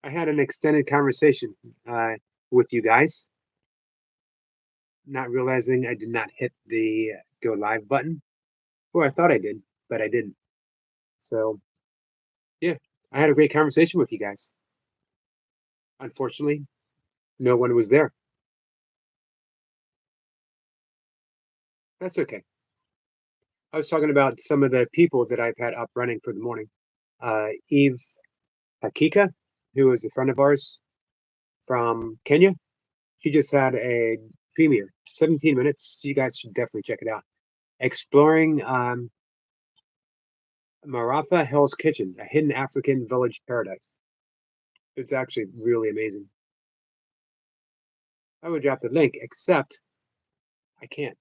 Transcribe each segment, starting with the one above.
I had an extended conversation with you guys, not realizing I did not hit the go live button. Or I thought I did, but I didn't. So, yeah, I had a great conversation with you guys. Unfortunately, no one was there. That's okay. I was talking about some of the people that I've had up running for the morning. Eve Hakika, who is a friend of ours from Kenya, she just had a premiere, 17 minutes. You guys should definitely check it out. Exploring Maratha Hell's Kitchen, a hidden African village paradise. It's actually really amazing. I would drop the link, except I can't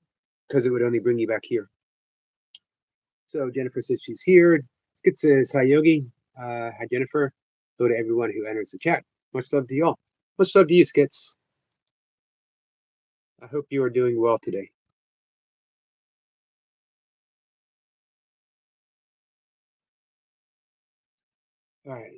because it would only bring you back here. So Jennifer says she's here. Skit says, hi, Yogi. Hi, Jennifer. Hello to everyone who enters the chat. Much love to y'all. Much love to you, Skits. I hope you are doing well today. All right.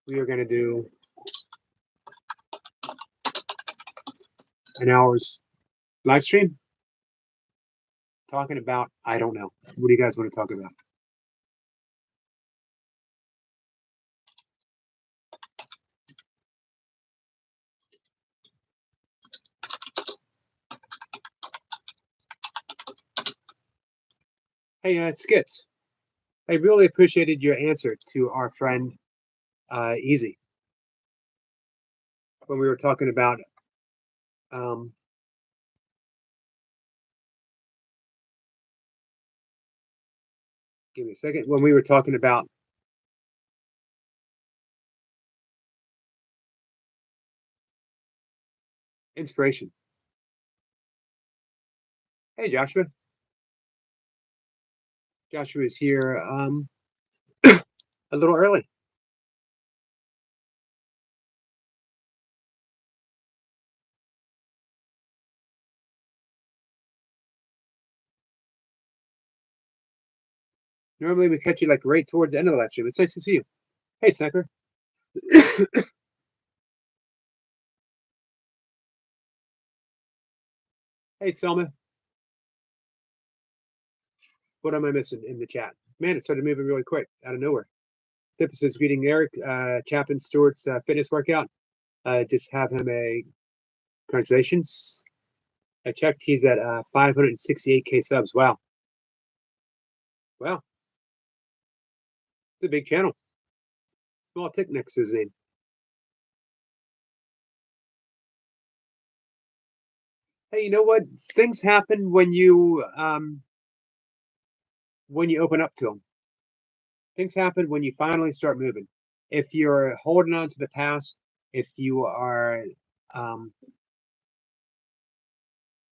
We are going to do an hour's live stream talking about, I don't know. What do you guys want to talk about? Hey, Skits. I really appreciated your answer to our friend Easy when we were talking about um, give me a second, when we were talking about inspiration. Hey, Joshua. Joshua is here a little early. Normally we catch you like right towards the end of the live stream. It's nice to see you. Hey, Sniper. Hey, Selma. What am I missing in the chat? Man, it started moving really quick out of nowhere. Tippus is greeting Eric. Chapin Stewart's fitness workout. Just have him a congratulations. I checked. He's at 568K subs. Wow. Wow. It's a big channel. Small Tick next to his name. Hey, you know what? Things happen when you open up to them. Things happen when you finally start moving. If you're holding on to the past, if you are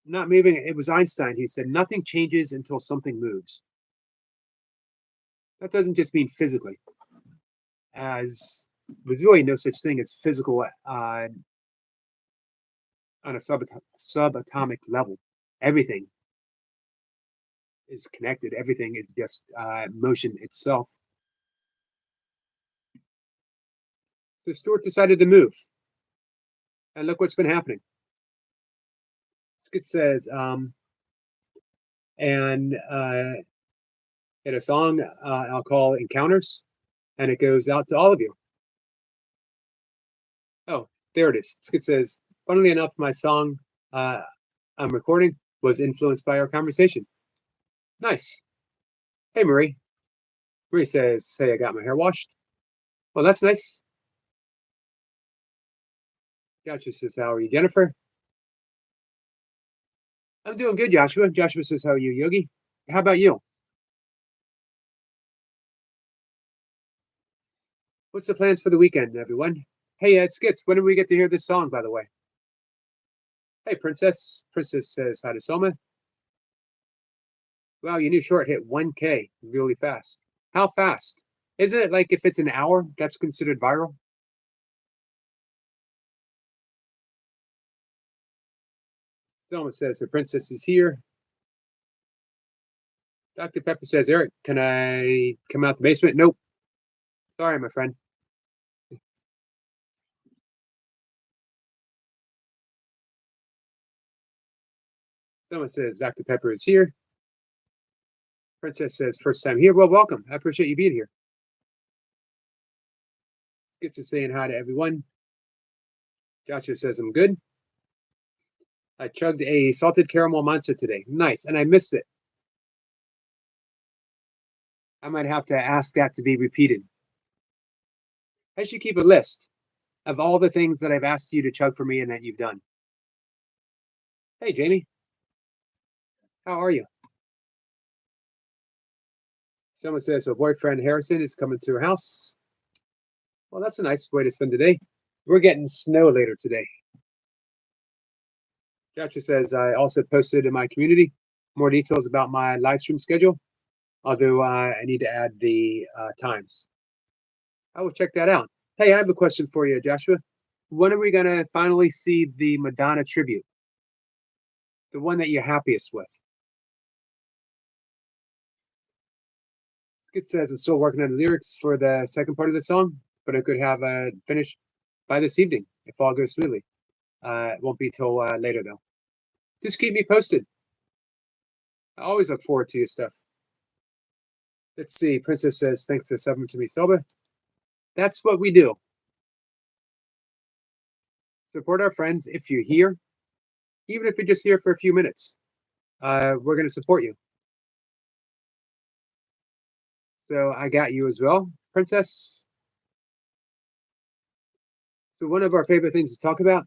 not moving, it was Einstein. He said nothing changes until something moves. That doesn't just mean physically, as there's really no such thing as physical on a subatomic level. Everything is connected. Everything is just motion itself. So Stuart decided to move, and look what's been happening. Skit says, and in a song I'll call Encounters, and it goes out to all of you. Oh, there it is. Skit says, funnily enough, my song I'm recording was influenced by our conversation. Nice. Hey, Marie. Marie says, hey, I got my hair washed. Well, that's nice. Joshua says, how are you, Jennifer? I'm doing good, Joshua. Joshua says, how are you, Yogi? How about you? What's the plans for the weekend, everyone? Hey, Skits, when do we get to hear this song, by the way? Hey, Princess. Princess says hi to Selma. Wow, your new short hit 1K really fast. How fast? Isn't it like if it's an hour, that's considered viral? Selma says her princess is here. Dr. Pepper says, Eric, can I come out the basement? Nope. Sorry, my friend. Someone says, Dr. Pepper is here. Princess says, first time here. Well, welcome. I appreciate you being here. Gets to saying hi to everyone. Joshua says, I'm good. I chugged a salted caramel monster today. Nice. And I missed it. I might have to ask that to be repeated. I should keep a list of all the things that I've asked you to chug for me and that you've done. Hey, Jamie. How are you? Someone says, so boyfriend Harrison is coming to her house. Well, that's a nice way to spend the day. We're getting snow later today. Joshua says, I also posted in my community more details about my live stream schedule, although I need to add the times. I will check that out. Hey, I have a question for you, Joshua. When are we going to finally see the Madonna tribute? The one that you're happiest with? Skid says, I'm still working on the lyrics for the second part of the song, but I could have finished by this evening if all goes smoothly. It won't be till later, though. Just keep me posted. I always look forward to your stuff. Let's see. Princess says, thanks for subbing to me, Selba. That's what we do. Support our friends if you're here, even if you're just here for a few minutes. We're going to support you. So I got you as well, Princess. So one of our favorite things to talk about,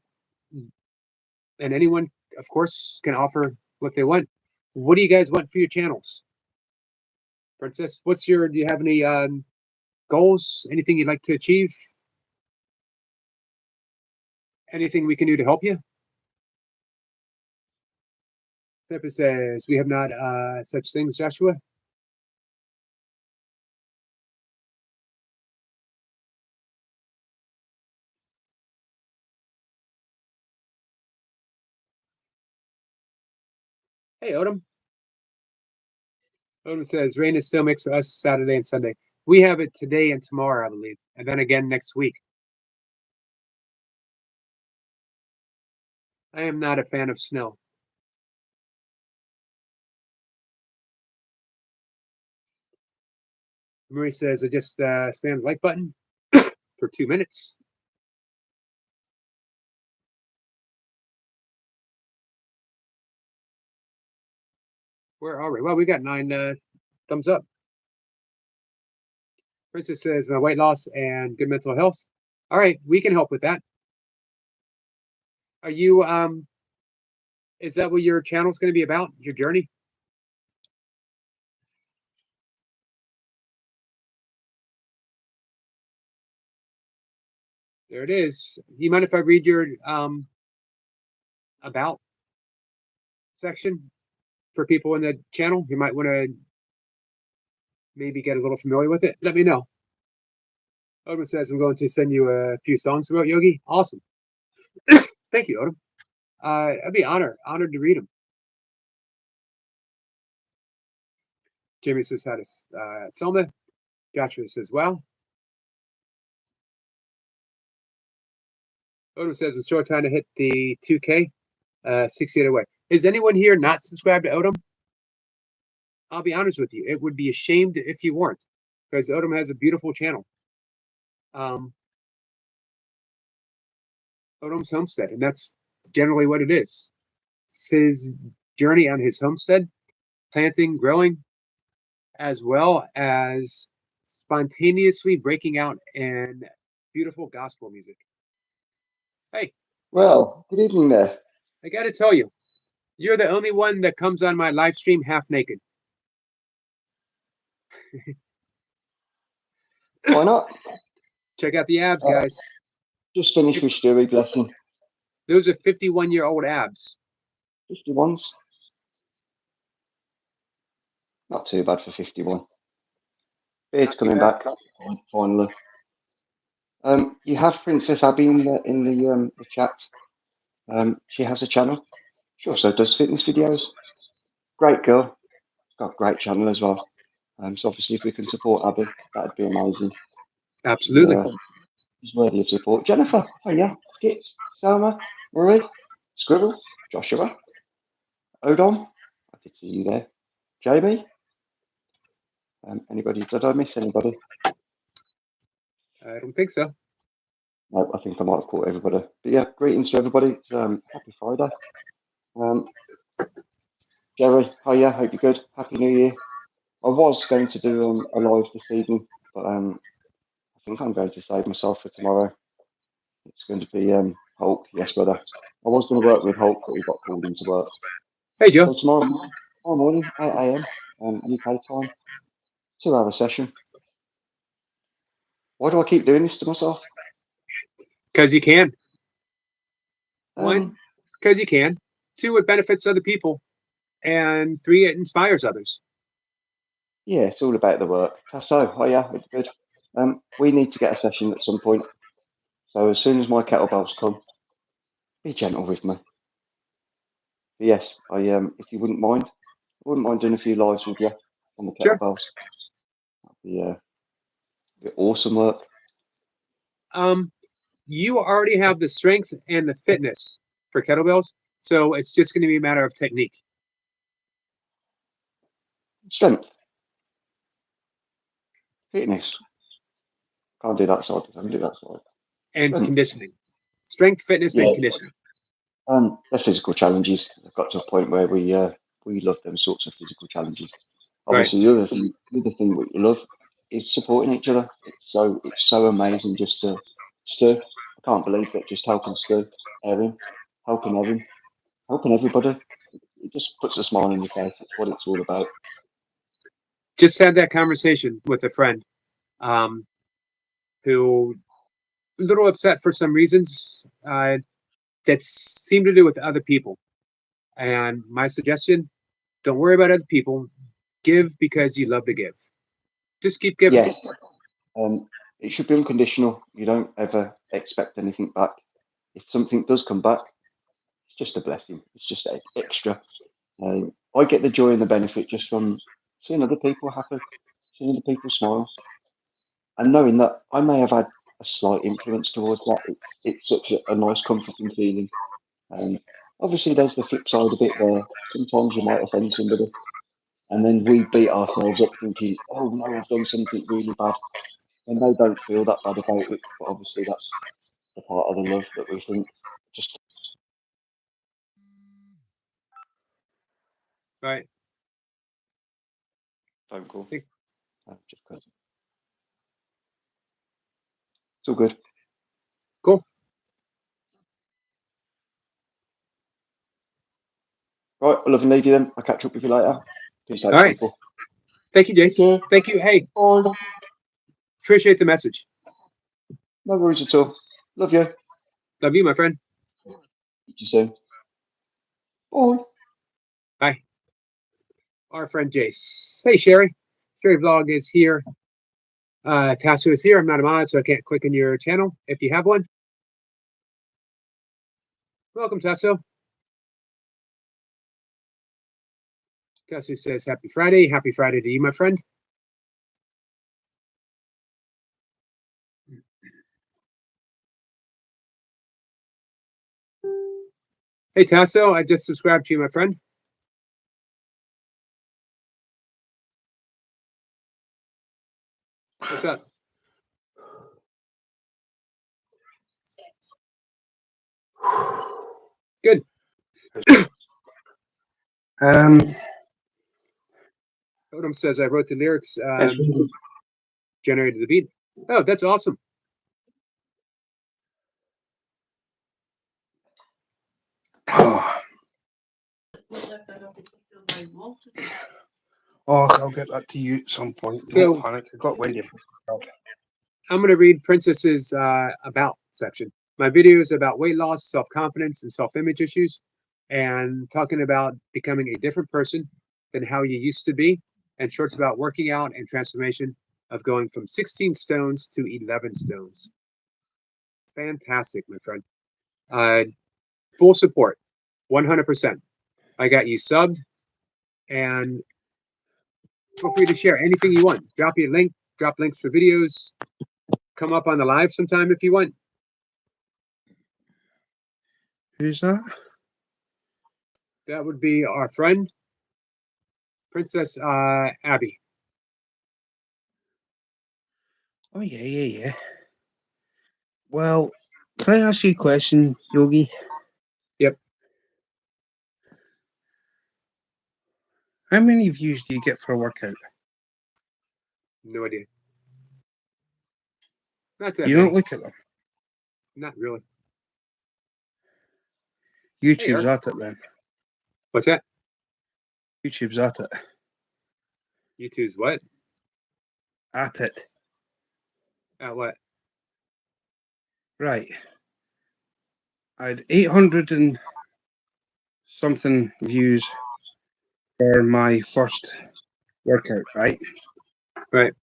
and anyone, of course, can offer what they want. What do you guys want for your channels? Princess, do you have any goals? Anything you'd like to achieve? Anything we can do to help you? Pepper says, we have not such things, Joshua. Hey, Odom. Odom says, rain is still mixed for us Saturday and Sunday. We have it today and tomorrow, I believe, and then again next week. I am not a fan of snow. Marie says, I just spam the like button for 2 minutes. Where are we? Well, we got 9 thumbs up. Princess says, my weight loss and good mental health. All right, we can help with that. Are you, is that what your channel is going to be about? Your journey? There it is. You mind if I read your about section for people in the channel? You might want to maybe get a little familiar with it. Let me know. Odom says, I'm going to send you a few songs about Yogi. Awesome. Thank you, Odom. I'd be honored to read them. Jamie says, how does Selma? Joshua says, well. Odom says, it's short time to hit the 2K, 68 away. Is anyone here not subscribed to Odom? I'll be honest with you. It would be ashamed if you weren't, because Odom has a beautiful channel. Odom's Homestead, and that's generally what it is. It's his journey on his homestead, planting, growing, as well as spontaneously breaking out in beautiful gospel music. Hey. Well, good evening there. I got to tell you, you're the only one that comes on my live stream half naked. Why not? Check out the abs, guys. Just finished with Stewie, blessing. Those are 51-year-old abs. 51s. Not too bad for 51. Beard's coming back finally. You have Princess Abby in the chat. She has a channel. She also does fitness videos. Great girl. got a great channel as well. So obviously, if we can support Abby, that'd be amazing. Absolutely. He's worthy of support. Jennifer, oh yeah, Skits, Selma, Marie, Scribble, Joshua, Odom, I could see you there. Jamie, anybody? Did I miss anybody? I don't think so. No, I think I might have caught everybody. But yeah, greetings to everybody. It's, happy Friday. Jerry, oh yeah, hope you're good. Happy New Year. I was going to do a live this evening, but I think I'm going to save myself for tomorrow. It's going to be Hulk, yes, brother. I was going to work with Hulk, but he got called into work. Hey, Joe. So tomorrow morning, 8 a.m. UK time, 2-hour session. Why do I keep doing this to myself? Because you can. One, because you can. Two, it benefits other people. And three, it inspires others. Yeah, it's all about the work. So, oh yeah, it's good. We need to get a session at some point. So as soon as my kettlebells come, be gentle with me. But yes, if you wouldn't mind, I wouldn't mind doing a few lives with you on the Sure. kettlebells. That'd be awesome work. You already have the strength and the fitness for kettlebells, so it's just going to be a matter of technique. Strength. Fitness. Can't do that side. I can do that side. And conditioning. Strength, fitness, and conditioning. The physical challenges have got to a point where we love them sorts of physical challenges. Obviously, the other thing we love is supporting each other. It's so amazing just to Stu. I can't believe it. Just helping Stu, Erin, helping Evan, helping everybody. It just puts a smile on your face. It's what it's all about. Just had that conversation with a friend who a little upset for some reasons that seem to do with other people. And my suggestion, don't worry about other people. Give because you love to give. Just keep giving. Yes. It should be unconditional. You don't ever expect anything back. If something does come back, it's just a blessing. It's just extra. I get the joy and the benefit just from seeing other people happy, seeing other people smile, and knowing that I may have had a slight influence towards that. It's such a nice, comforting feeling. Obviously, there's the flip side a bit where sometimes you might offend somebody, and then we beat ourselves up thinking, "Oh no, I've done something really bad," and they don't feel that bad about it. But obviously, that's the part of the love that we think just Right. phone call. Think- Just because. It's all good. Cool. Right, I love and leave you then. I'll catch up with you later. Peace out, All right. people. Thank you, Jace. Yeah. Thank you. Hey, Bye. appreciate the message. No worries at all. Love you. Love you, my friend. See you soon. Bye. Bye. Our friend Jace. Hey, Sherry. Sherry Vlog is here. Tasso is here. I'm not a mod, so I can't click on your channel if you have one. Welcome, Tasso. Tasso says, Happy Friday. Happy Friday to you, my friend. Hey, Tasso, I just subscribed to you, my friend. What's up? Good. Odom says I wrote the lyrics, generated the beat. Oh, that's awesome. Oh, I'll get that to you at some point. So- Don't panic. I got Wendy. I'm going to read Princess's about section. My video is about weight loss, self-confidence, and self-image issues, and talking about becoming a different person than how you used to be, and shorts about working out and transformation of going from 16 stones to 11 stones. Fantastic, my friend. Full support, 100%. I got you subbed, and Feel free to share anything you want. Drop your link, drop links for videos. Come up on the live sometime if you want. Who's that? That would be our friend, Princess Abby. Oh, yeah. Well, can I ask you a question, Yogi? Yep. How many views do you get for a workout? No idea. Not that You many. don't look at them. Not really. YouTube's Eric. at it then. What's that? YouTube's at it. YouTube's what? At it. What? Right. I had 800 and something views for my first workout, right? Right.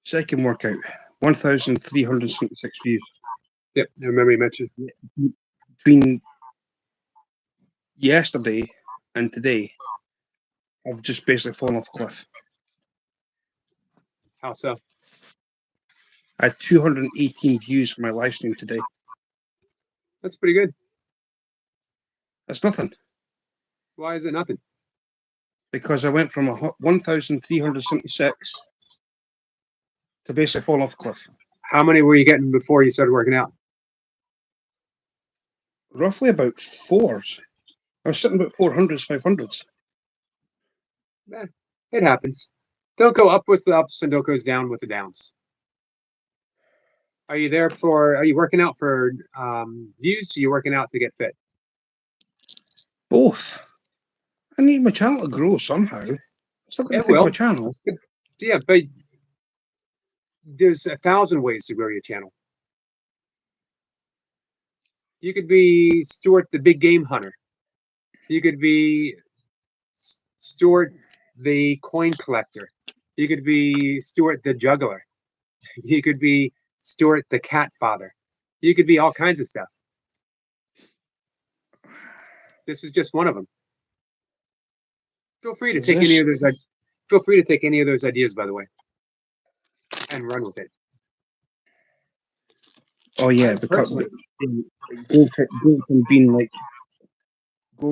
Second workout, 1,376 views. Yep. I remember you mentioned. Between yesterday and today, I've just basically fallen off a cliff. How so? I had 218 views for my live stream today. That's pretty good. That's nothing, Why is it nothing? because I went from 1,376 to basically falling off a cliff. How many were you getting before you started working out? Roughly about fours. I was sitting about 400s, 500s. It happens. Don't go up with the ups and don't go down with the downs. Are you working out for views? Or are you working out to get fit? Both. I need my channel to grow somehow. Still got to It think of will. a channel. Yeah, but there's 1,000 ways to grow your channel. You could be Stuart the Big Game Hunter. You could be Stuart the Coin Collector. You could be Stuart the Juggler. You could be Stuart the Cat Father. You could be all kinds of stuff. This is just one of them. Feel free to take any of those. Feel free to take any of those ideas, by the way, and run with it. Oh yeah, because going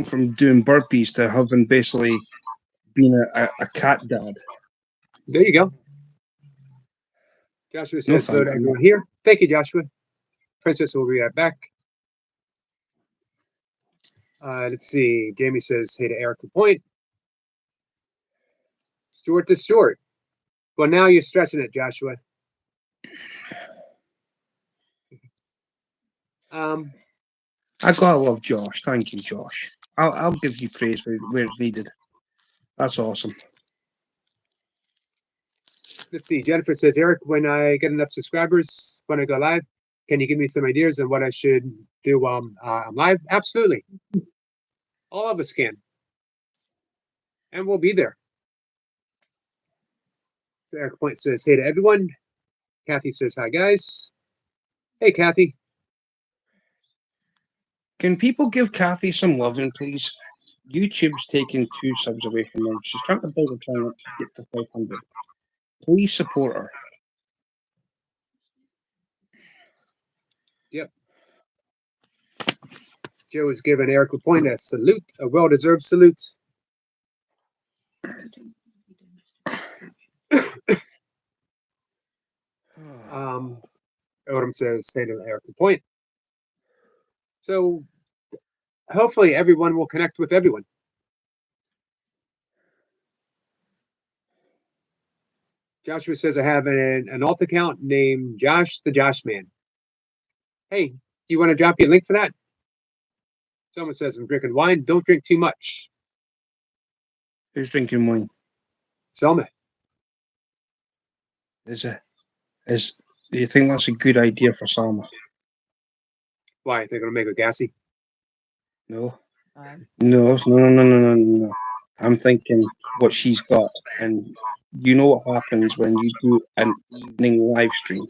from doing burpees to having basically been a cat dad. There you go. Joshua says thank hello to you. everyone here. Thank you, Joshua. Princess will be right back. Let's see. Jamie says hey to Erica Point. Stuart to Stuart. Well, now you're stretching it, Joshua. I gotta love Josh. Thank you, Josh. I'll give you praise where it's needed. That's awesome. Let's see. Jennifer says, Eric, when I get enough subscribers, when I go live, can you give me some ideas on what I should do while I'm live? Absolutely. All of us can. And we'll be there. So Eric Point says, hey to everyone. Kathy says, hi, guys. Hey, Kathy. Can people give Kathy some loving, please? YouTube's taking 2 subs away from her. She's trying to build a channel to get to 500. Please support her. Yep. Joe is giving Eric Point a salute, a well-deserved salute. Odom says, hey to Eric Point. So hopefully everyone will connect with everyone. Joshua says, I have an alt account named Josh the Josh Man. Hey, do you want to drop your link for that? Someone says, I'm drinking wine. Don't drink too much. Who's drinking wine? Selma. Do you think that's a good idea for Salma? Why? They're going to make her gassy? No. No. I'm thinking what she's got, and you know what happens when you do an evening live stream.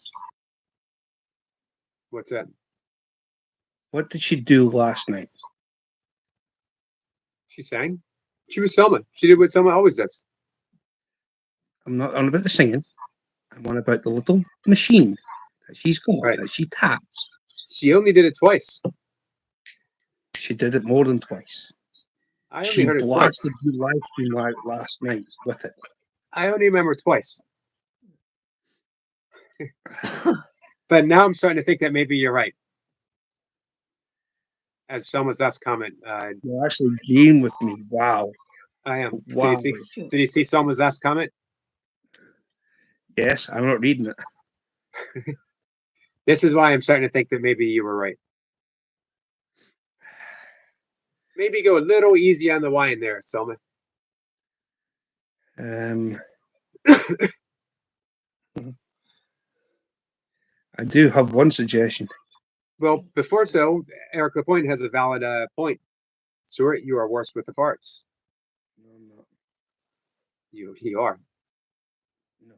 What's that? What did she do last night? She sang. She was Selma. She did what Selma always does. I'm not on about the singing. I'm on about the little machine that she's got Right. that she taps. She only did it twice. She did it more than twice. I only She heard it twice. blasted the live stream last night with it. I only remember twice. But now I'm starting to think that maybe you're right. As someone's last comment, You're actually agreeing with me. Wow. I am. Wow. Did you see someone's last comment? Yes, I'm not reading it. This is why I'm starting to think that maybe you were right. Maybe go a little easy on the wine there, Selma. I do have one suggestion. Well, before so, Eric Lapointe has a valid point. Stuart, you are worse with the farts. No, I'm not. You are. No.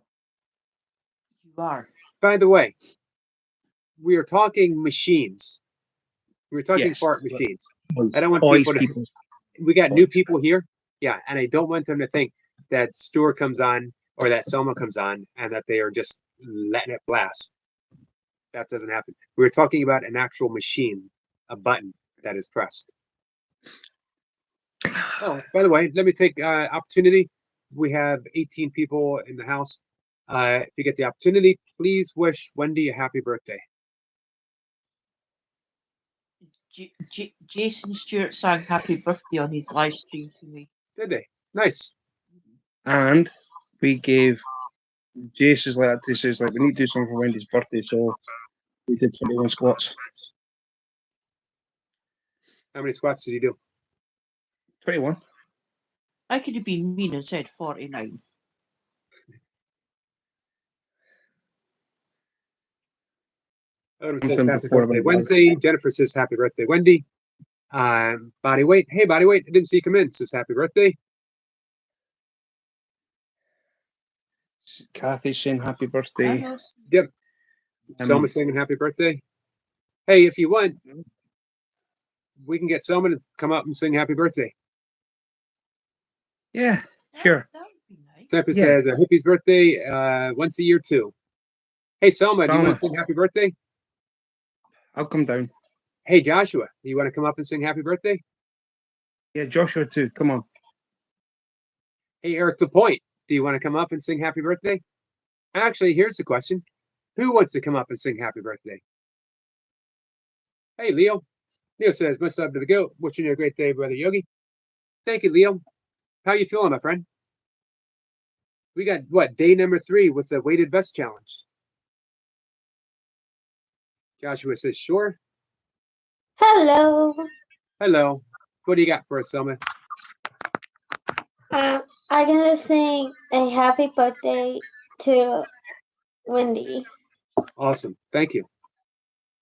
You are. By the way, we are talking machines. We're talking Yes, fart but- machines. I don't want Boys, people to. We got new Boys. people here. Yeah, and I don't want them to think that Stuart comes on or that Selma comes on and that they are just letting it blast. That doesn't happen. We're talking about an actual machine, a button that is pressed. Oh, by the way, let me take opportunity. We have 18 people in the house. If you get the opportunity, please wish Wendy a happy birthday. Jason Stewart sang happy birthday on his live stream to me. Did they? Nice. And we gave Jace's letter to says like we need to do something for Wendy's birthday, so we did 21 squats. How many squats did you do? 21. I could have been mean and said 49. Odom I'm says from happy before birthday about Wednesday. Jennifer says happy birthday Wendy. Body weight. Hey, body weight. I didn't see you come in. Says happy birthday. Kathy's saying happy birthday. Yep. Um, Selma singing happy birthday. Hey, if you want, we can get Selma to come up and sing happy birthday. Yeah, sure. That would be nice. Snapper Yeah. says a hippie's birthday once a year too. Hey, Selma, do you want Selma. to sing happy birthday? I'll come down. Hey, Joshua, do you want to come up and sing happy birthday? Yeah, Joshua too. Come on. Hey, Eric Lapointe, do you want to come up and sing happy birthday? Actually, here's the question. Who wants to come up and sing happy birthday? Hey, Leo. Leo says, much love to the goat. Wishing you a great day, brother Yogi. Thank you, Leo. How you feeling, my friend? We got, what, day number 3 with the weighted vest challenge. Joshua says, sure. Hello. Hello. What do you got for us, Selma? I'm gonna sing a happy birthday to Wendy. Awesome. Thank you.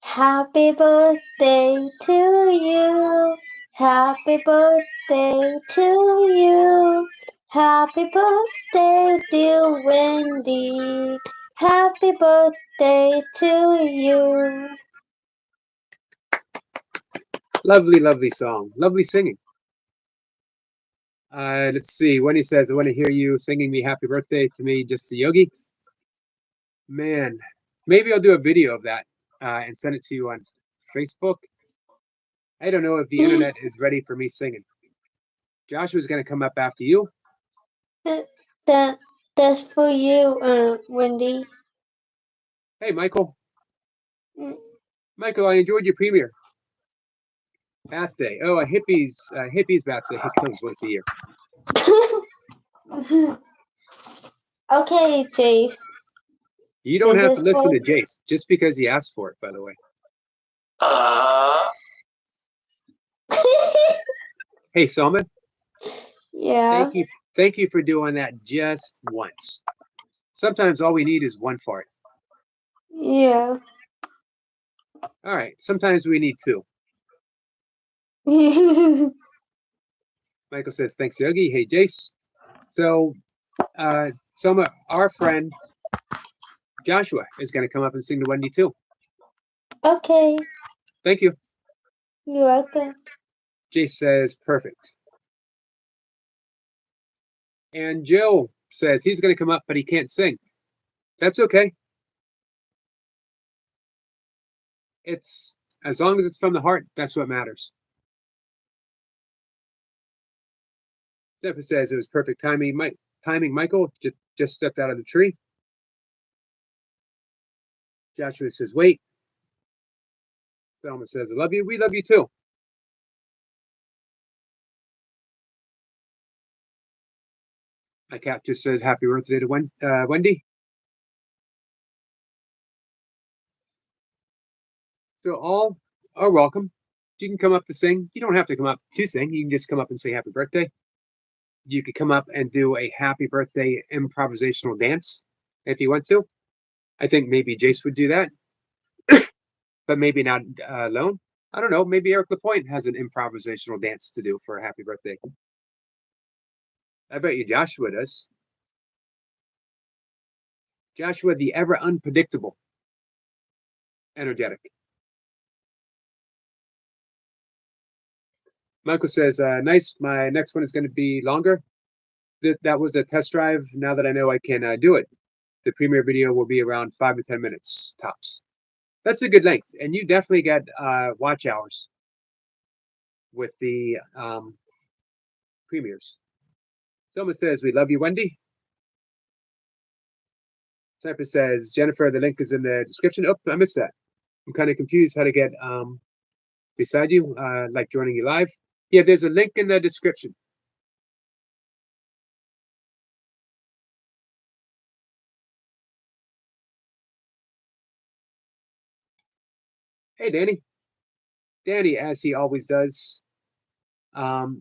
Happy birthday to you. Happy birthday to you. Happy birthday, dear Wendy. Happy birthday to you. Lovely, lovely song. Lovely singing. Let's see. Wendy says, I want to hear you singing me happy birthday to me, just to Yogi. Man, maybe I'll do a video of that and send it to you on Facebook. I don't know if the internet is ready for me singing. Joshua's going to come up after you. That's for you, Wendy. Hey, Michael. Mm. Michael, I enjoyed your premiere. Bath day. Oh, a hippie's bath day. It comes once a year. Okay, Jace. You don't This have is to listen for- to Jace just because he asked for it, by the way. Hey, Salman, Yeah. thank you for doing that just once. Sometimes all we need is one fart. Yeah. All right. Sometimes we need 2. Michael says, thanks, Yogi. Hey, Jace. So, Selma, our friend Joshua is going to come up and sing to Wendy too. Okay. Thank you. You're welcome. Jace says, perfect. And Jill says he's going to come up, but he can't sing. That's okay. It's as long as it's from the heart, that's what matters. Zephyr says it was perfect timing. Michael just stepped out of the tree. Joshua says, wait. Selma says, I love you. We love you too. My cat just said happy birthday to Wendy. So all are welcome. You can come up to sing. You don't have to come up to sing. You can just come up and say happy birthday. You could come up and do a happy birthday improvisational dance if you want to. I think maybe Jace would do that, but maybe not alone. I don't know. Maybe Eric Lapointe has an improvisational dance to do for a happy birthday. I bet you Joshua does. Joshua, the ever unpredictable, energetic. Michael says, nice. My next one is going to be longer. That was a test drive. Now that I know I can do it, the premiere video will be around 5 to 10 minutes tops. That's a good length. And you definitely get watch hours with the premieres. Someone says, we love you, Wendy. Sniper says, Jennifer, the link is in the description. Oh, I missed that. I'm kind of confused how to get beside you, like joining you live. Yeah, there's a link in the description. Hey, Danny. Danny, as he always does,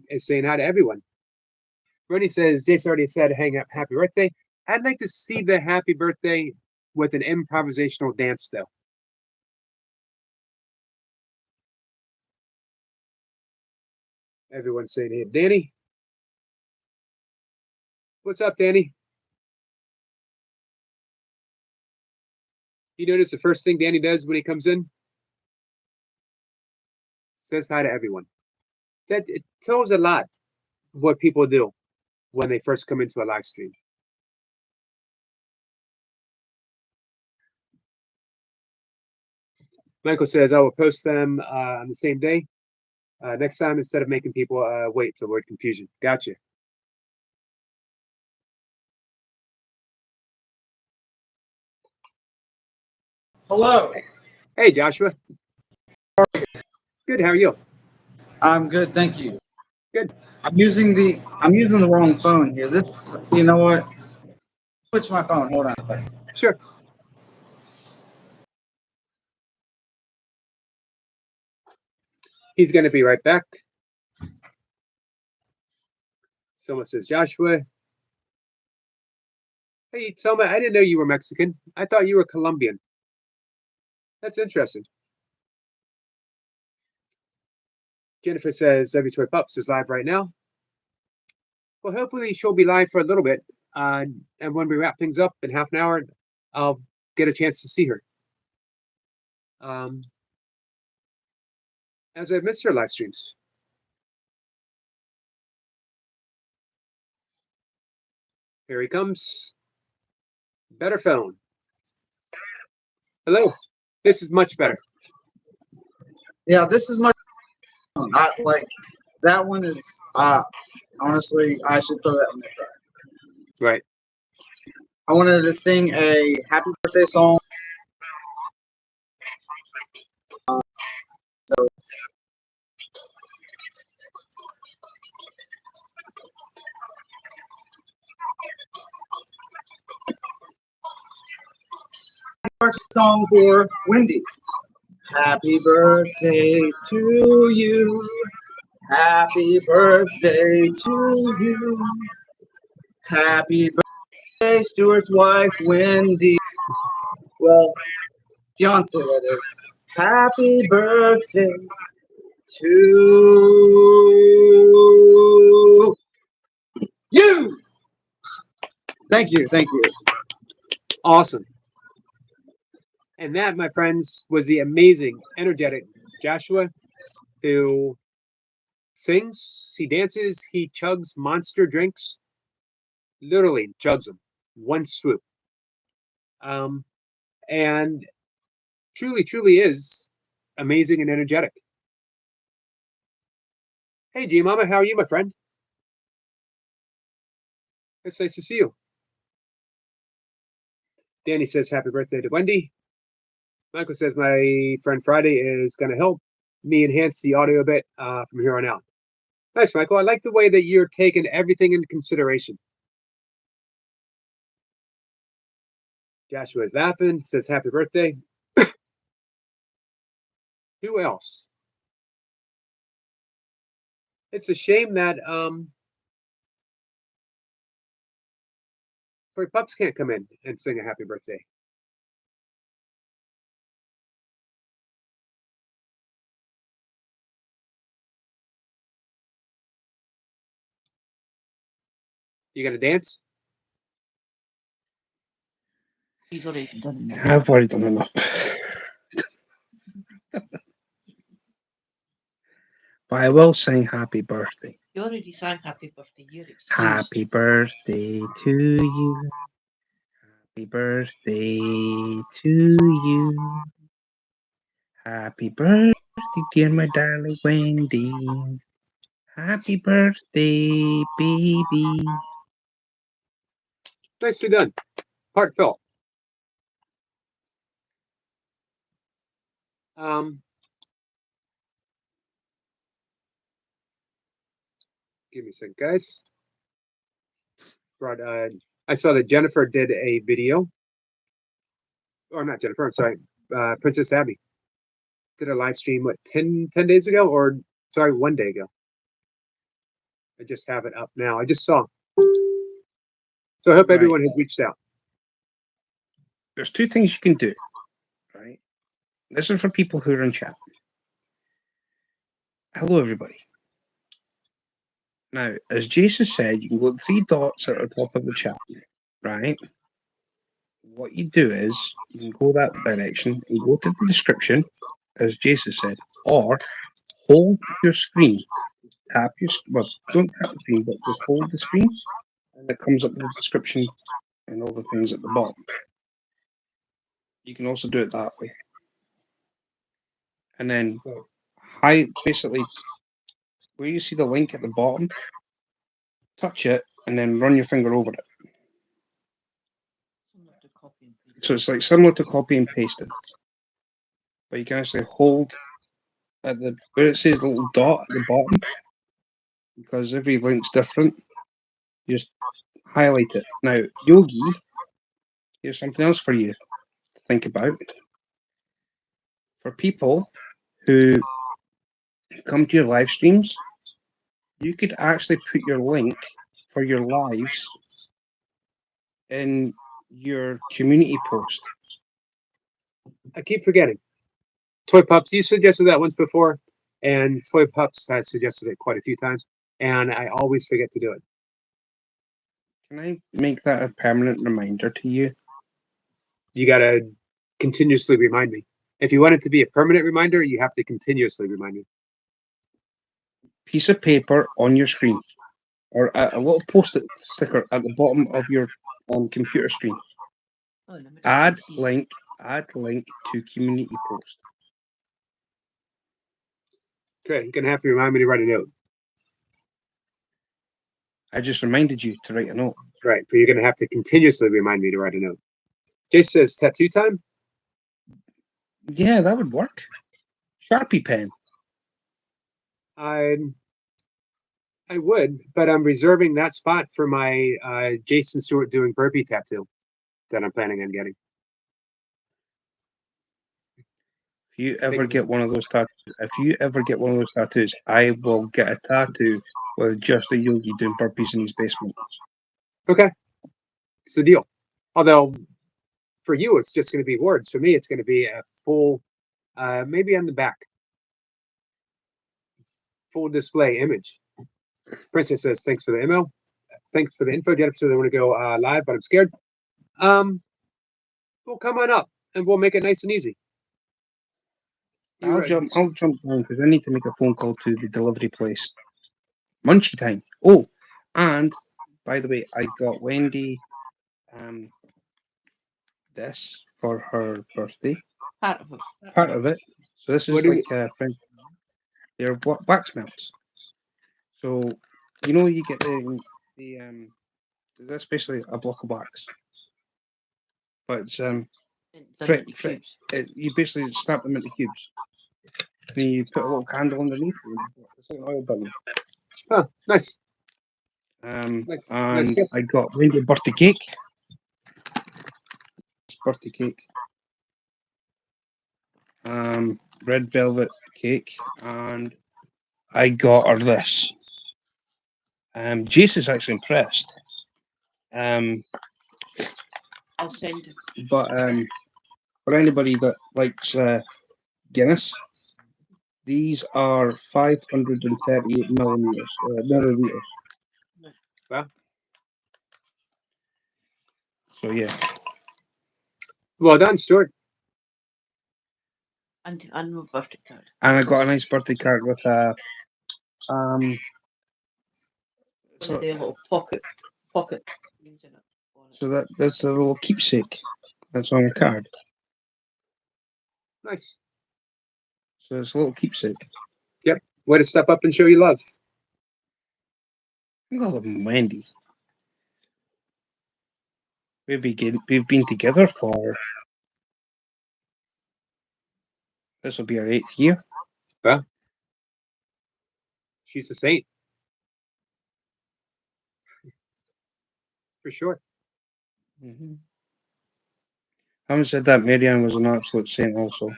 is saying hi to everyone. Bernie says, Jason already said, hang up, happy birthday. I'd like to see the happy birthday with an improvisational dance, though. Everyone's saying, hey, Danny. What's up, Danny? You notice the first thing Danny does when he comes in? Says hi to everyone. That it tells a lot what people do when they first come into a live stream. Michael says, I will post them on the same day. Next time, instead of making people wait to avoid confusion. Gotcha. Hello. Hey, Joshua. Good. How are you? I'm good, thank you. Good. I'm using the wrong phone here. This, you know what? Switch my phone. Hold on a second. Sure. He's going to be right back. Someone says, Joshua. Hey, Selma, I didn't know you were Mexican. I thought you were Colombian. That's interesting. Jennifer says, Every Toy Pups is live right now. Well, hopefully she'll be live for a little bit. And when we wrap things up in half an hour, I'll get a chance to see her. As I've missed her live streams. Here he comes. Better phone. Hello. This is much better. Yeah, this is my phone. That one is honestly, I should throw that one in the trash. Right. I wanted to sing a happy birthday song. So song for Wendy. Happy birthday to you. Happy birthday to you. Happy birthday, Stuart's wife, Wendy. Well, fiance, that is. Happy birthday to you. Thank you. Thank you. Awesome. And that, my friends, was the amazing, energetic Joshua, who sings, he dances, he chugs monster drinks, Literally chugs them, one swoop. And truly is amazing and energetic. Hey, G Mama, how are you, my friend? It's nice to see you. Danny says happy birthday to Wendy. Michael says my friend Friday is going to help me enhance the audio a bit from here on out. Nice, Michael. I like the way that you're taking everything into consideration. Joshua is laughing, says happy birthday. Who else? It's a shame that Toy Pups can't come in and sing a happy birthday. You gonna dance? He's already done that. I've already done enough. But I will sing happy birthday. You already sang happy birthday. You're excused. Happy birthday to you. Happy birthday to you. Happy birthday, dear my darling Wendy. Happy birthday, baby. Nicely done. Heartfelt. Give me a second, guys. I saw that Jennifer did a video. Or not Jennifer, I'm sorry. Princess Abby did a live stream, what, 10 days ago? Or, sorry, 1 day ago. I just have it up now. I just saw. So I hope Right. everyone has reached out. There's two things you can do, right? This is for people who are in chat. Hello, everybody. Now, as Jason said, you can go to the three dots at the top of the chat, right? What you do is you can go that direction and go to the description, as Jason said, or hold your screen. Tap your well, don't tap the screen, but just hold the screen, and it comes up with the description and all the things at the bottom. You can also do it that way, and then basically where you see the link at the bottom, touch it, and then run your finger over it. Similar to copy and paste. So it's like similar to copy and pasting, but you can actually hold at the where it says little dot at the bottom, because every link's different. Just highlight it. Now, Yogi, here's something else for you to think about. For people who come to your live streams, you could actually put your link for your lives in your community post. I keep forgetting. Toy Pups, you suggested that once before, and Toy Pups has suggested it quite a few times, and I always forget to do it. Can I make that a permanent reminder to you? You gotta continuously remind me. If you want it to be a permanent reminder, you have to continuously remind me. Piece of paper on your screen, or a little post-it sticker at the bottom of your computer screen. Oh, limited Add time. link to community post. Okay, you're gonna have to remind me to write a note. I just reminded you to write a note. Right, but you're gonna have to continuously remind me to write a note. Jace says tattoo time. Yeah, that would work. Sharpie pen. I would, but I'm reserving that spot for my Jason Stewart doing burpee tattoo that I'm planning on getting. If you ever get one of those tattoos, I will get a tattoo with just a Yogi doing burpees in his basement. Okay, it's a deal. Although for you, it's just going to be words. For me, it's going to be a full, maybe on the back, full display image. Princess says, "Thanks for the email. Thanks for the info, Jennifer. So they want to go live, but I'm scared. Well, come on up, and we'll make it nice and easy." I'll jump down because I need to make a phone call to the delivery place. Munchie time. Oh, and by the way, I got Wendy this for her birthday. Part of it. Part of it. So this What is do like French. They're wax melts. So you know you get the that's basically a block of wax, but it's It's Fri- into fri- cubes. you basically snap them into cubes. Then you put a little candle underneath. It's like an oil burner. Oh, nice. Nice And gift. I got Wendy birthday cake. Birthday cake. Red velvet cake, and I got her this. Jace is actually impressed. I'll send it. But for anybody that likes Guinness, these are 538 milliliters. Wow. So yeah, Well done, Stuart. And my birthday card. and I got a nice birthday card with a One so, of their little pocket things in it. so that's a little keepsake that's on a card. Nice. So it's a little keepsake. Way to step up and show your love. I love Wendy. We've been together for this will be our 8th year. She's a saint. For sure. Mm-hmm. Having said that, Marianne was an absolute saint also.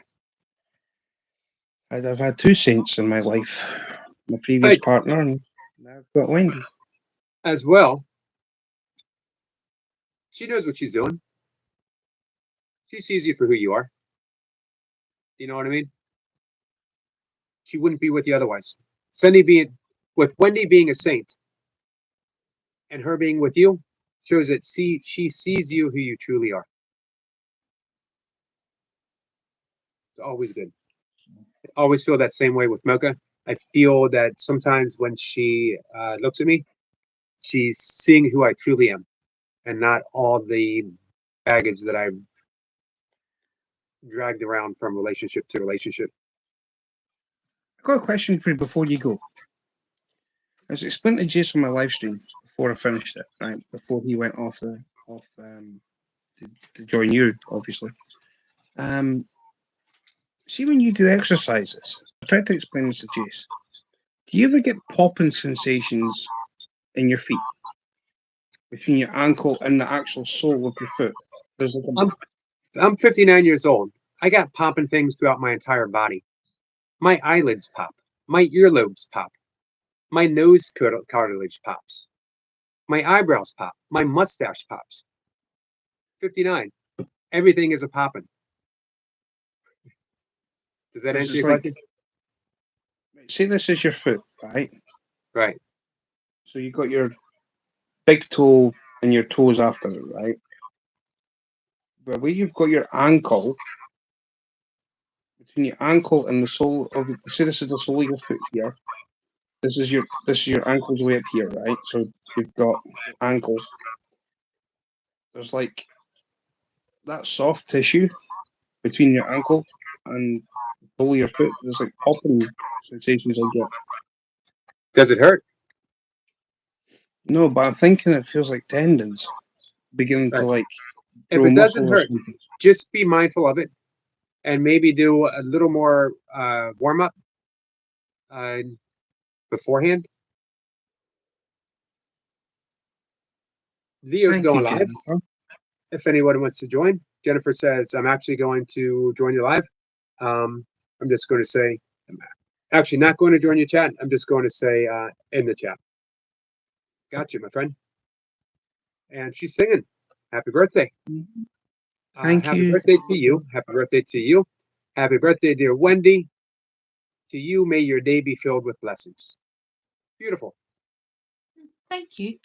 I've had 2 saints in my life. My previous Right. partner, and now I've got Wendy. As well, she knows what she's doing. She sees you for who you are. You know what I mean? She wouldn't be with you otherwise. With Wendy being a saint and her being with you shows that she sees you who you truly are. It's always good. I always feel that same way with Mocha. I feel that sometimes when she looks at me, she's seeing who I truly am and not all the baggage that I've dragged around from relationship to relationship. I've got a question for you before you go. I was explaining to Jason on my live stream before I finished it, right? Before he went off to join you, obviously. See, when you do exercises, I tried to explain this to Jace. Do you ever get popping sensations in your feet? Between your ankle and the actual sole of your foot? There's like a I'm 59 years old. I got popping things throughout my entire body. My eyelids pop. My earlobes pop. My nose cartilage pops. My eyebrows pop. My mustache pops. 59. Everything is a popping. Does that It's answer just your like- question? say this is your foot, right? Right. So you got your big toe and your toes after it, right? But where you've got your ankle, between your ankle and the sole of say this is the sole of your foot here. This is your ankle's way up here, right? So you've got ankle. There's like that soft tissue between your ankle and the sole of your foot. There's like popping sensations I get. Does it hurt? No, but I'm thinking it feels like tendons beginning to Right. like If grow it doesn't muscle or hurt, something. just be mindful of it and maybe do a little more warm up beforehand. Leo's Thank going you, live. Jennifer. If anyone wants to join, Jennifer says, I'm actually going to join you live. I'm just going to say, I'm actually not going to join your chat. I'm just going to say in the chat. Got you, my friend. And she's singing. Happy birthday. Thank happy you. birthday to you. Happy birthday to you. Happy birthday, dear Wendy. To you, may your day be filled with blessings. Beautiful. Thank you.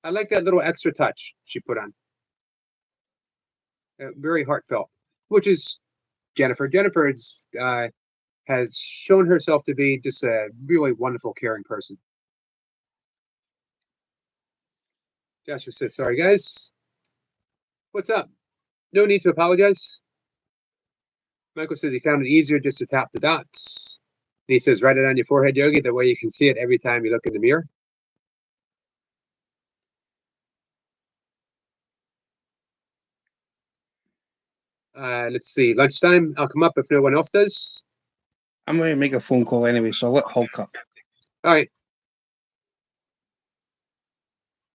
I like that little extra touch she put on. Very heartfelt, which is Jennifer. Jennifer has shown herself to be just a really wonderful, caring person. Joshua says, sorry, guys. What's up? No need to apologize. Michael says he found it easier just to tap the dots. And he says, write it on your forehead, Yogi. That way you can see it every time you look in the mirror. Let's see. Lunchtime. I'll come up if no one else does. I'm going to make a phone call anyway, so I'll let Hulk up. All right.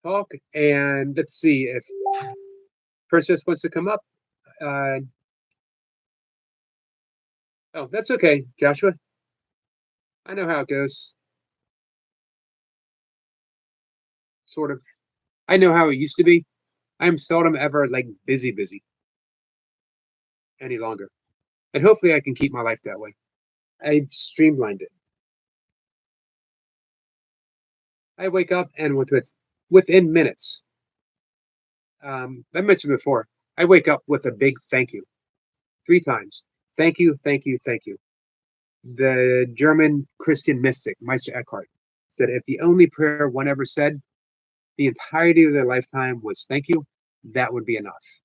Talk, and let's see if Princess wants to come up. Oh, that's okay, Joshua. I know how it goes. Sort of. I know how it used to be. I'm seldom ever like busy any longer. And hopefully I can keep my life that way. I've streamlined it. I wake up and within minutes, I mentioned before, I wake up with a big thank you. 3 times. Thank you, thank you, thank you. The German Christian mystic, Meister Eckhart, said if the only prayer one ever said the entirety of their lifetime was thank you, that would be enough.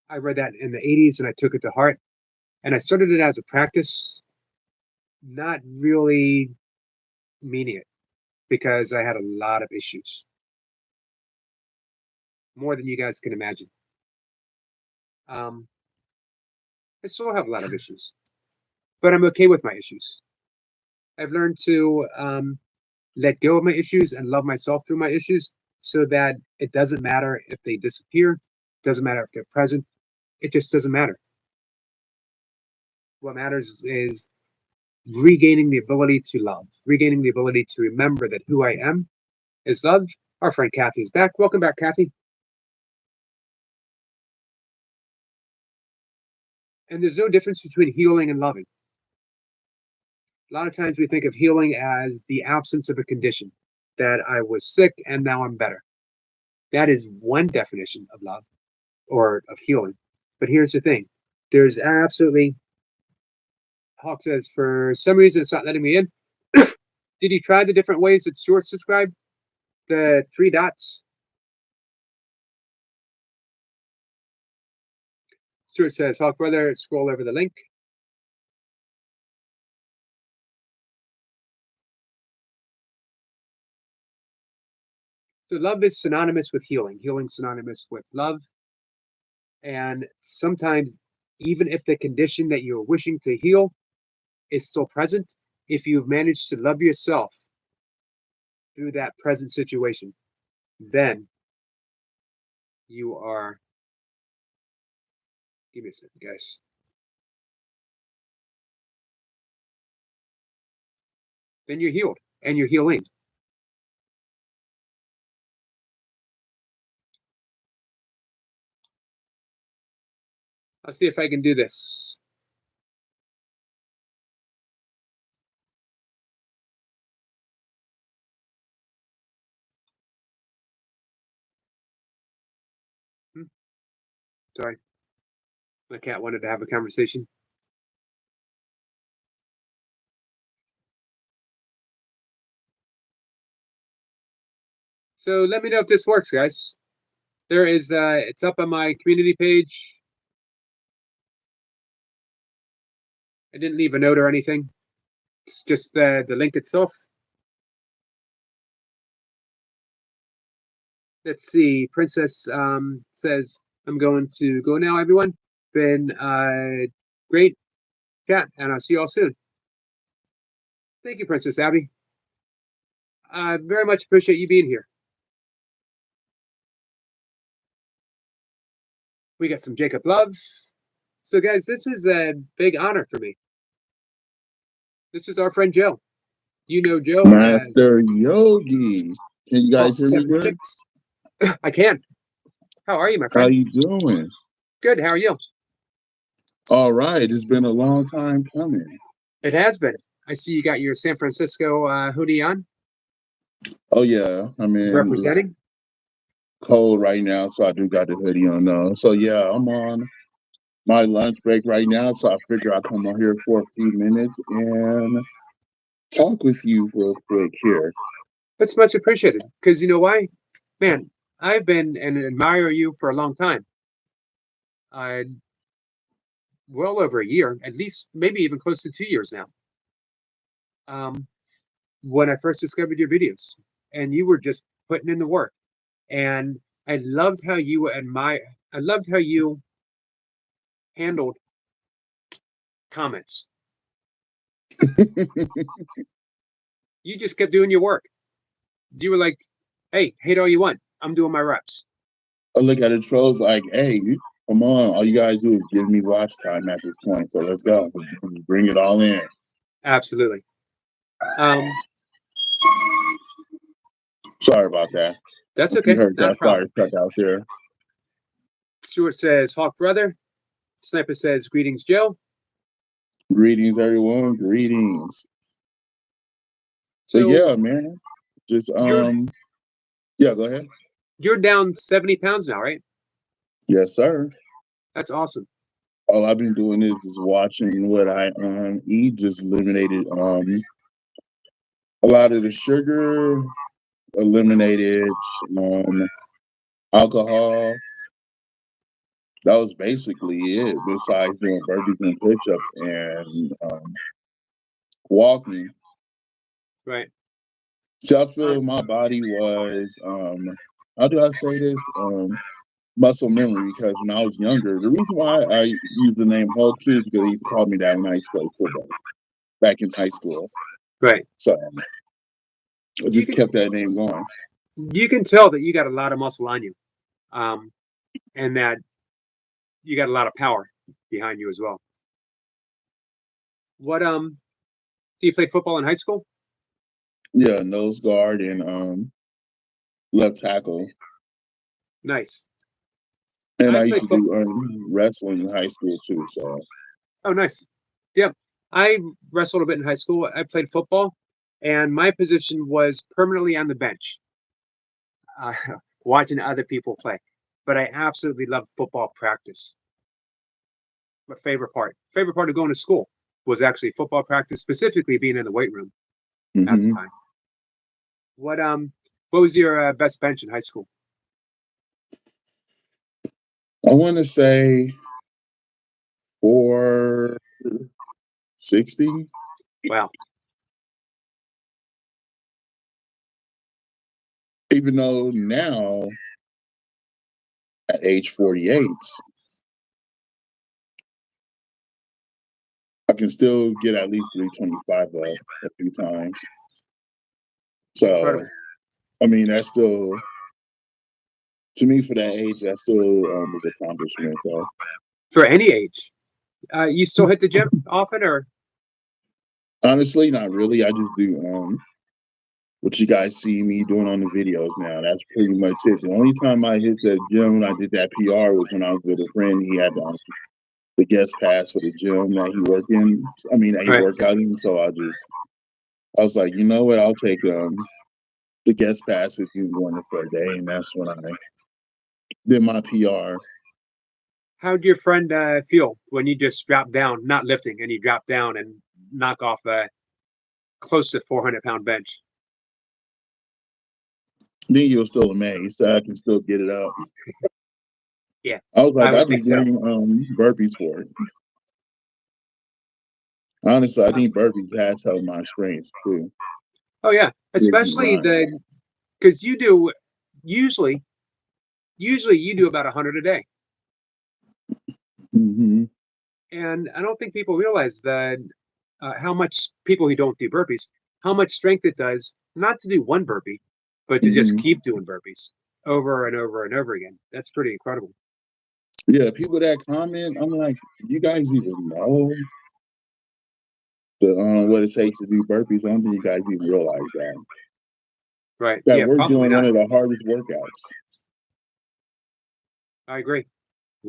I read that in the 80s and I took it to heart. And I started it as a practice, not really meaning it, because I had a lot of issues. More than you guys can imagine. I still have a lot of issues, but I'm okay with my issues. I've learned to let go of my issues and love myself through my issues so that it doesn't matter if they disappear, doesn't matter if they're present, it just doesn't matter. What matters is regaining the ability to love, regaining the ability to remember that who I am is love. Our friend Kathy is back. Welcome back, Kathy. And there's no difference between healing and loving. A lot of times we think of healing as the absence of a condition, that I was sick and now I'm better. That is one definition of love or of healing. But here's the thing. There's absolutely, Hawk says, for some reason it's not letting me in. Did you try the different ways that Stuart subscribed? The 3 dots? Stuart says, Hawk brother, scroll over the link. So love is synonymous with healing. Healing synonymous with love. And sometimes, even if the condition that you're wishing to heal is still present, if you've managed to love yourself through that present situation, then you are, give me a second, guys. Then you're healed and you're healing. I'll see if I can do this. Sorry. My cat wanted to have a conversation. So let me know if this works, guys. There is, it's up on my community page. I didn't leave a note or anything. It's just the link itself. Let's see. Princess says, I'm going to go now, everyone. Been great chat, and I'll see you all soon. Thank you, Princess Abby. I very much appreciate you being here. We got some Jacob Love. So, guys, this is a big honor for me. This is our friend Joe. You know Joe Master Yogi. Can you guys hear me good? I can. How are you, my friend? How you doing? Good. How are you? All right. It's been a long time coming. It has been. I see you got your San Francisco hoodie on. Oh yeah. I mean, Representing. it's cold right now, so I do got the hoodie on though. So yeah, I'm on my lunch break right now, so I figure I'll come on here for a few minutes and talk with you real quick here. That's much appreciated. Because you know why? man, I've been and admire you for a long time. Well over a year, at least, maybe even close to 2 years now. When I first discovered your videos, and you were just putting in the work, and I loved how you handled comments. You just kept doing your work. You were like, "Hey, hate all you want. I'm doing my reps." I look at the trolls like, hey, come on. All you guys do is give me watch time at this point. So let's go. Bring it all in. Absolutely. Sorry about that. That's You okay. heard Not a that fire problem. truck out there. Stuart says, "Hawk brother." Sniper says, "Greetings, Joe." Greetings, everyone. Greetings. So So yeah, man. Just you're yeah, go ahead. you're down 70 pounds now, right? Yes, sir. That's awesome. All I've been doing is just watching what I eat, just eliminated a lot of the sugar, eliminated alcohol. That was basically it, besides doing burpees and push-ups and walking. Right. So I feel my body was how do I say this? Muscle memory, because when I was younger, the reason why I use the name Hulk too is because they used to call me that when I used to play football back in high school. Right. So I You just can kept that name going. you can tell that you got a lot of muscle on you, and that you got a lot of power behind you as well. What you played football in high school? Yeah, nose guard and left tackle. Nice. And I I used played to football. do wrestling in high school too. So Oh, nice. Yeah, I wrestled a bit in high school. I played football, and my position was permanently on the bench, uh, watching other people play. But I absolutely loved football practice. My favorite part of going to school was actually football practice, specifically being in the weight room at the mhm. time. What was your best bench in high school? I want to say 460. Wow. Even though now at age 48, I can still get at least 325 up a few times. So Incredible. I mean, that's still, to me, for that age, that still is accomplishment though. For any age. You still hit the gym often, or? Honestly, not really. I just do what you guys see me doing on the videos now. That's pretty much it. The only time I hit the gym when I did that PR was when I was with a friend. He had the guest pass for the gym that he worked in. I mean, that he Right. worked out in. So I was like, you know what? I'll take the guest pass with you going for a day, and that's when I did my PR. How'd your friend feel when you just dropped down, not lifting, and you drop down and knock off a close to 400-pound bench? Then he was still amazed that I can still get it up. Yeah, I was like, I I would think just so. bring burpees for it. Honestly, I think burpees has helped my strength too. Oh yeah, especially because you do usually you do about 100 a day, Mm-hmm. and I don't think people realize that how much people who don't do burpees, how much strength it does not to do one burpee, but to just Mm-hmm. keep doing burpees over and over and over again. That's pretty incredible. Yeah, people that comment, I'm like, you guys even know the what it takes to do burpees? I don't think you guys even realize that. Right? That Yeah, we're probably doing not. one of the hardest workouts. I agree,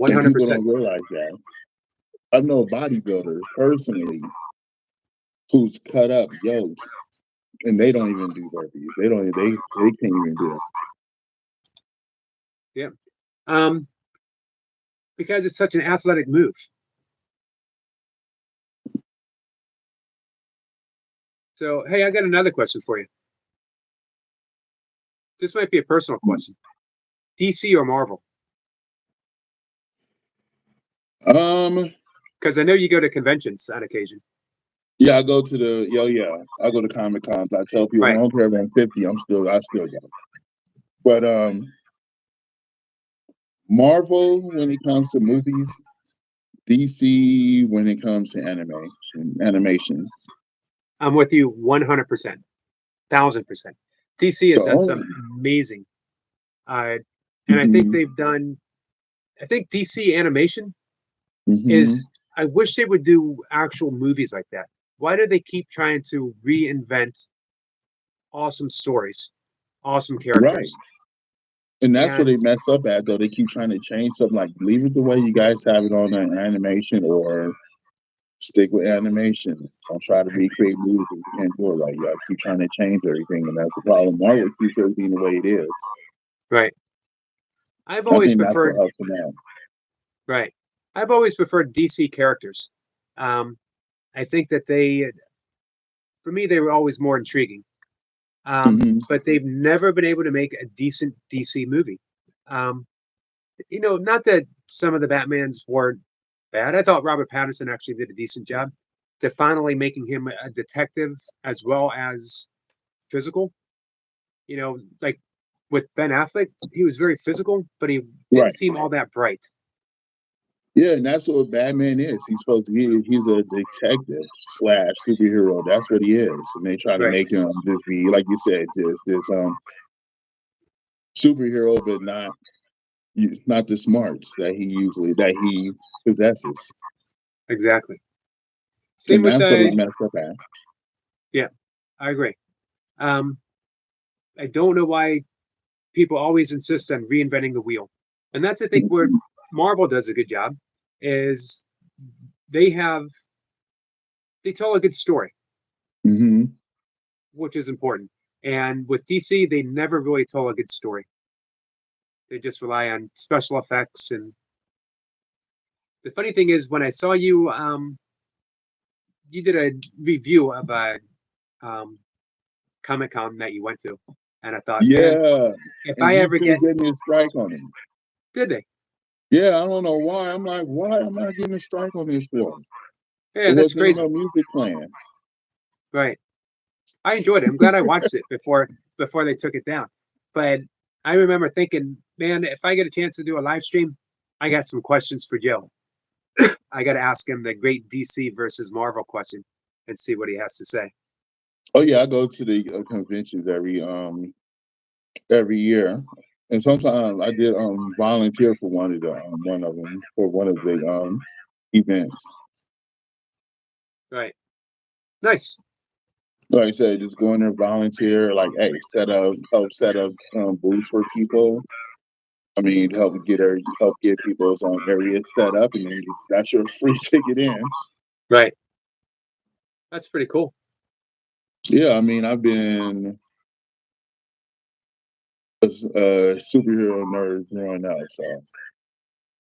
And people 100%. don't realize that. I know bodybuilders personally who's cut up, yoked, and they don't even do burpees. They can't even do it. Yeah, because it's such an athletic move. So, hey, I got another question for you. this might be a personal question. DC or Marvel? Because I know you go to conventions on occasion. Yeah, I go to I go to Comic Cons. I tell people Right. I don't care if I'm 50, I still go. But Marvel when it comes to movies, DC when it comes to animation. I'm with you 100%, 1000%. DC has done So, some amazing, and I think they've done. I think DC animation is. I wish they would do actual movies like that. Why do they keep trying to reinvent awesome stories, awesome characters? right. And that's where they mess up at, though. They keep trying to change something, like leave it the way you guys have it on an animation, or stick with animation. Don't try to recreate movies if you can't do it right. You keep trying to change everything, and that's the problem. Marvel keeps everything the way it is. Right. I've I always think that's preferred. what helps them out. Right. I've always preferred DC characters. I think that for me, they were always more intriguing. But they've never been able to make a decent DC movie. Not that some of the Batmans weren't bad. I thought Robert Pattinson actually did a decent job. To finally making him a detective as well as physical. Like with Ben Affleck, he was very physical, but he didn't Right. seem all that bright. Yeah, and that's what Batman is. He's supposed to be. He's a detective / superhero. That's what he is. And they try to Right. make him just be, like you said, just this superhero, but not the smarts that he possesses. Exactly. Same And with that's what they messed up at. Yeah, I agree. I don't know why people always insist on reinventing the wheel. And that's, I think, where Marvel does a good job, is they tell a good story, which is important. And with DC, they never really tell a good story. They just rely on special effects. And the funny thing is, when I saw you, you did a review of a Comic-Con that you went to. And I thought, man, if I ever get me a strike on him. Did they? Yeah, I don't know why. I'm like, why am I getting a strike on this for? Yeah, It that's wasn't crazy. no music playing. Right. I enjoyed it. I'm glad I watched it before they took it down. But I remember thinking, man, if I get a chance to do a live stream, I got some questions for Joe. I got to ask him the great DC versus Marvel question and see what he has to say. Oh yeah, I go to the conventions every year, and sometimes I did volunteer for one of them for one of the events. Right. Nice. Like I said, just go in there, volunteer, like, hey, help set up booths for people. I mean, help get people's areas set up, and then that's your free ticket in. Right. That's pretty cool. Yeah, I mean, I've been a superhero nerd growing up, so.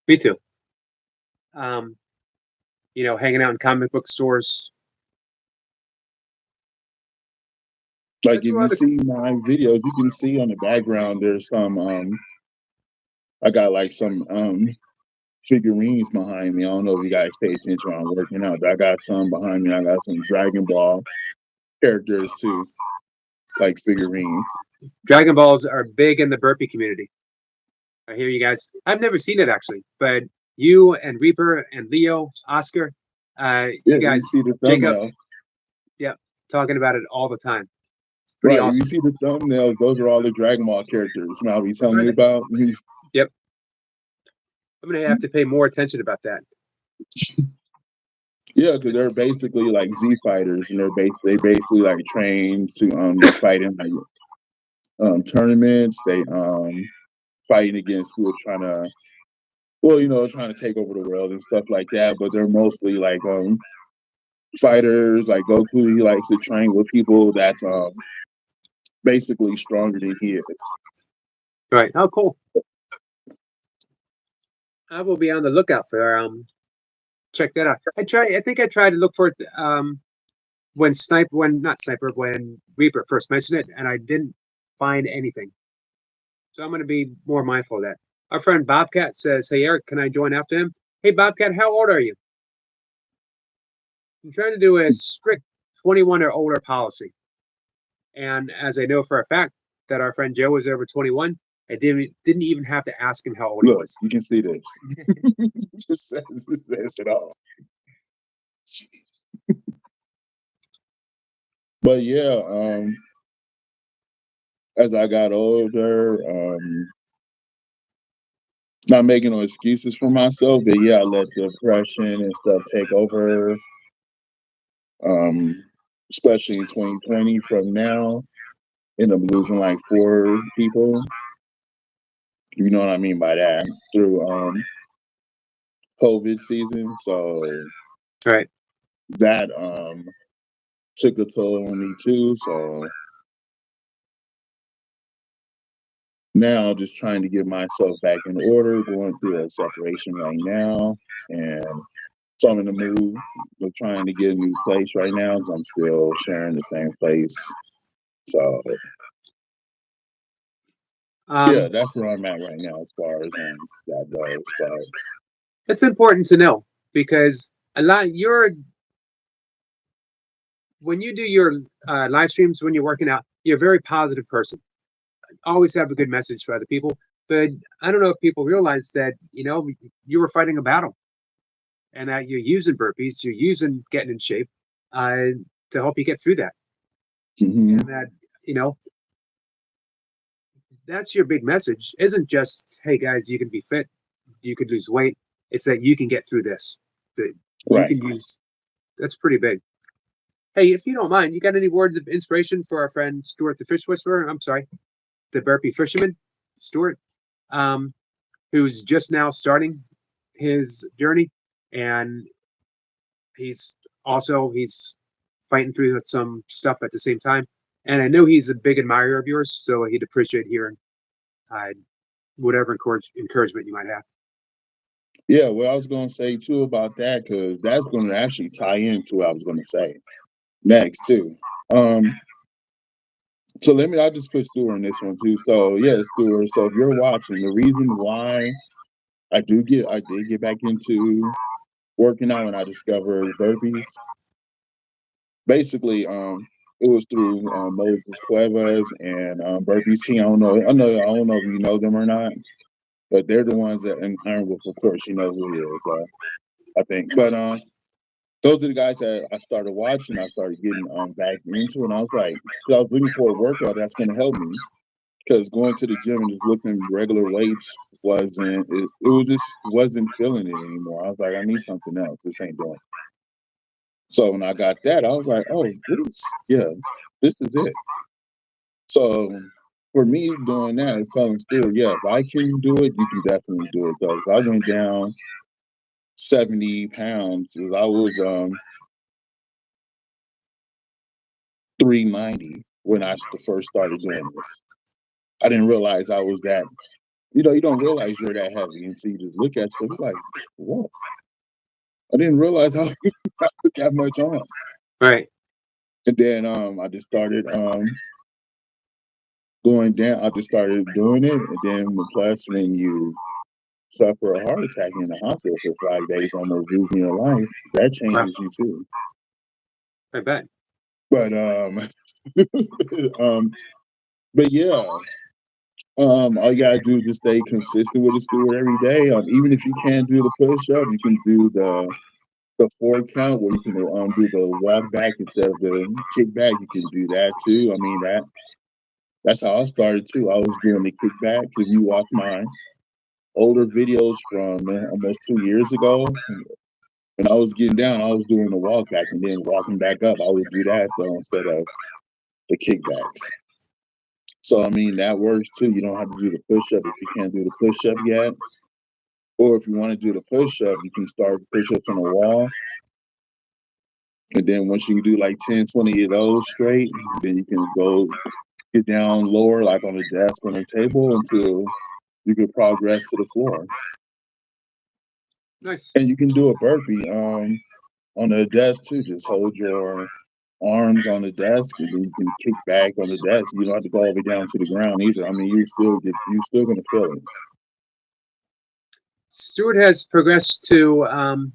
Me too. Hanging out in comic book stores. Like, That's if where you other- see my videos, you can see on the background there's some I got like some figurines behind me. I don't know if you guys pay attention when I'm working out, but I got some behind me. I got some Dragon Ball characters too, like figurines. Dragon Balls are big in the burpee community. I hear you guys. I've never seen it actually, but you and Reaper and Leo, Oscar, you guys, see the Jacob, thumbnail. talking about it all the time. Pretty Right, awesome. if you see the thumbnails, those are all the Dragon Ball characters. I'll be telling you about. Yep. I'm gonna have to pay more attention about that. Yeah, because they're basically like Z fighters, and they basically like train to fight in like tournaments. They fighting against people trying to take over the world and stuff like that. But they're mostly like fighters. Like Goku, he likes to train with people that's basically stronger than he is. Right. Oh, cool. I will be on the lookout for check that out. I think I tried to look for it when Reaper first mentioned it, and I didn't find anything. So I'm going to be more mindful of that. Our friend Bobcat says, "Hey Eric, can I join after him?" Hey Bobcat, how old are you? I'm trying to do a strict 21 or older policy. And as I know for a fact that our friend Joe was over 21, I didn't even have to ask him how old he Look, was. you can see this. Just says it all. But yeah, as I got older, not making no excuses for myself, but yeah, I let depression and stuff take over. Especially in 2020 from now, end up losing like 4 people. You know what I mean by that through COVID season. So Right. that took a toll on me too. So now I'm just trying to get myself back in order, going through a separation right now. And so I'm in the mood of trying to get a new place right now because I'm still sharing the same place. So yeah, that's where I'm at right now as far as that goes. But It's important to know because when you do your live streams when you're working out, you're a very positive person. Always have a good message for other people. But I don't know if people realize that you were fighting a battle, and that you're using burpees, you're using getting in shape to help you get through that, mhm. and that that's your big message. Isn't just, hey guys, you can be fit, you could lose weight. It's that you can get through this. That you Right. can use. That's pretty big. Hey, if you don't mind, you got any words of inspiration for our friend Stuart the Fish Whisperer? I'm sorry, the Burpee Fisherman, Stuart, who's just now starting his journey, and he's fighting through some stuff at the same time. And I know he's a big admirer of yours, so he'd appreciate hearing whatever encouragement you might have. Yeah, what I was going to say too about that, because that's going to actually tie into what I was going to say next too. So I'll just put Stuart in this one too. So yeah, Stuart. So if you're watching, the reason why I did get back into working out when I discovered burpees. Basically, it was through Moses Cuevas and Burpees Team. I don't know if you know them or not, but they're the ones that, and Ironwolf, of course, you know who he is. I think, but those are the guys that I started watching. I started getting back into, and I was like, 'cause I was looking for a workout that's going to help me. Because going to the gym and just lifting regular weights wasn't feeling it anymore. I was like, I need something else. This ain't doing it. So when I got that, I was like, oh, this is it. So for me doing that and telling Stuart, yeah, if I can do it, you can definitely do it. Though I went down 70 pounds because I was 390 when I first started doing this. I didn't realize I was that. You don't realize you're that heavy until you just look at yourself like, whoa. I didn't realize I put that much on. Right. And then I just started going down. I just started doing it. And then plus when you suffer a heart attack in the hospital for 5 days, almost losing your life, that changes you too. I bet. But but yeah. All you gotta do is just stay consistent with it, Stuart, every day. Even if you can't do the push up, you can do the 4 count where you can do the walk back instead of the kick back. You can do that too. I mean that's how I started too. I was doing the kick back. If you watch my older videos from almost 2 years ago, when I was getting down, I was doing the walk back and then walking back up. I would do that though instead of the kickbacks. So I mean that works too. You don't have to do the push up if you can't do the push up yet. Or if you want to do the push up, you can start push ups on the wall. And then once you do like 10, 20 of those straight, then you can go get down lower, like on the desk, on the table, until you can progress to the floor. Nice. And you can do a burpee on the desk too. Just hold your arms on the desk, and then you can kick back on the desk. You don't have to go all the way down to the ground either. I mean, you're still gonna feel it. Stewart has progressed to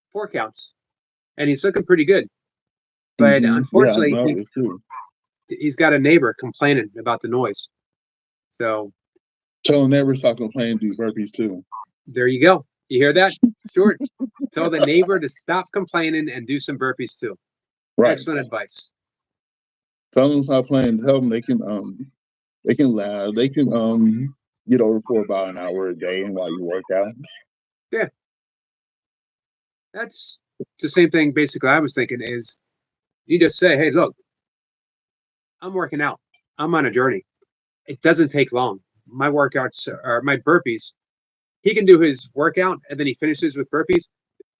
4 counts, and he's looking pretty good. But Mhm. unfortunately, Yeah, I noticed too. he's got a neighbor complaining about the noise. So Tell them never stop complaining, do burpees too. there you go. You hear that, Stuart? Tell the neighbor to stop complaining and do some burpees too. Right. Excellent advice. Tell them stop playing. Tell them they can get over for about an hour a day and while you work out. That's the same thing basically I was thinking is you just say, hey, look, I'm working out. I'm on a journey. It doesn't take long. My workouts are my burpees. He can do his workout and then he finishes with burpees.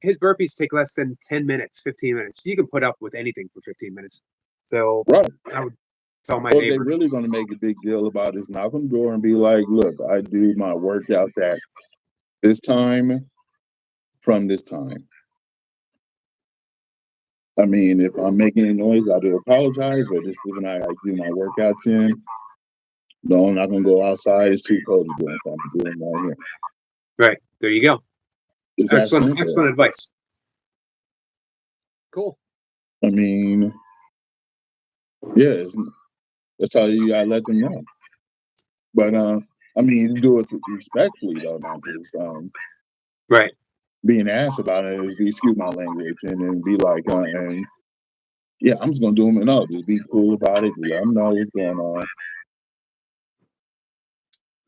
His burpees take less than 10 minutes, 15 minutes. You can put up with anything for 15 minutes. So Right. I would tell my What they're neighbor. really going to make a big deal about is knock on the door and be like, look, I do my workouts at this time from this time. I mean, if I'm making a noise, I do apologize, but this is when I do my workouts in. No, I'm not going to go outside. It's too cold to do it. I'm doing it right here. Right. There you go. It's that Excellent, simple. excellent advice. Cool. I mean, yeah, that's how you gotta let them know. But I mean, you do it respectfully though, not just Right. being asked about it. Is excuse my language, and then be like, and yeah, I'm just gonna do them and all. Just be cool about it. Let them know what's going on.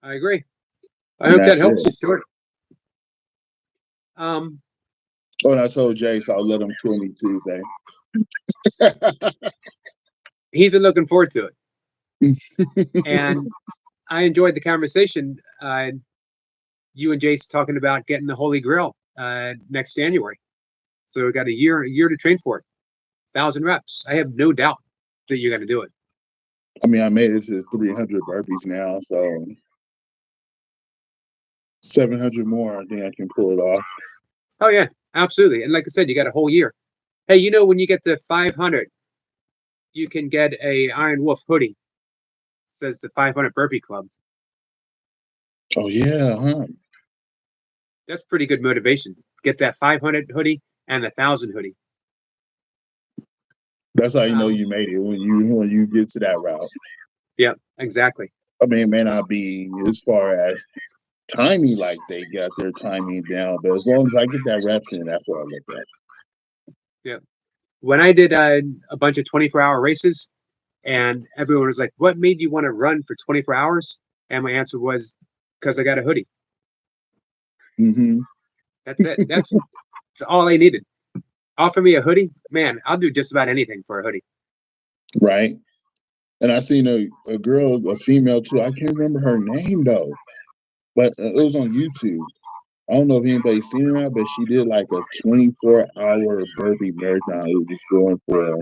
I agree. I And hope that that's helps it. you, Stuart. Oh, and I told Jay, so I'll let him kill me Tuesday. He's been looking forward to it. And I enjoyed the conversation. You and Jace talking about getting the Holy Grail next January. So we got a year to train for it. 1,000 reps. I have no doubt that you're going to do it. I mean, I made it to 300 burpees now, so 700 more. I think I can pull it off. Oh yeah, absolutely. And like I said, you got a whole year. Hey, you know when you get to 500, you can get a Iron Wolf hoodie. It says the 500 Burpee Club. Oh yeah, huh? That's pretty good motivation. Get that 500 hoodie and the 1,000 hoodie. That's how you know you made it when you get to that route. Yeah, exactly. I mean, it may not be as far as timing like they got their timing down, but as long as I get that reps in, that's what I look at. Yeah. When I did a bunch of 24-hour races, and everyone was like, "What made you want to run for 24 hours?" And my answer was, "Because I got a hoodie." Mm-hmm. That's it. That's all I needed. Offer me a hoodie, man. I'll do just about anything for a hoodie. Right. And I seen a girl, a female too. I can't remember her name though, but it was on YouTube. I don't know if anybody's seen her, but she did like a 24-hour burpee marathon. It was just going for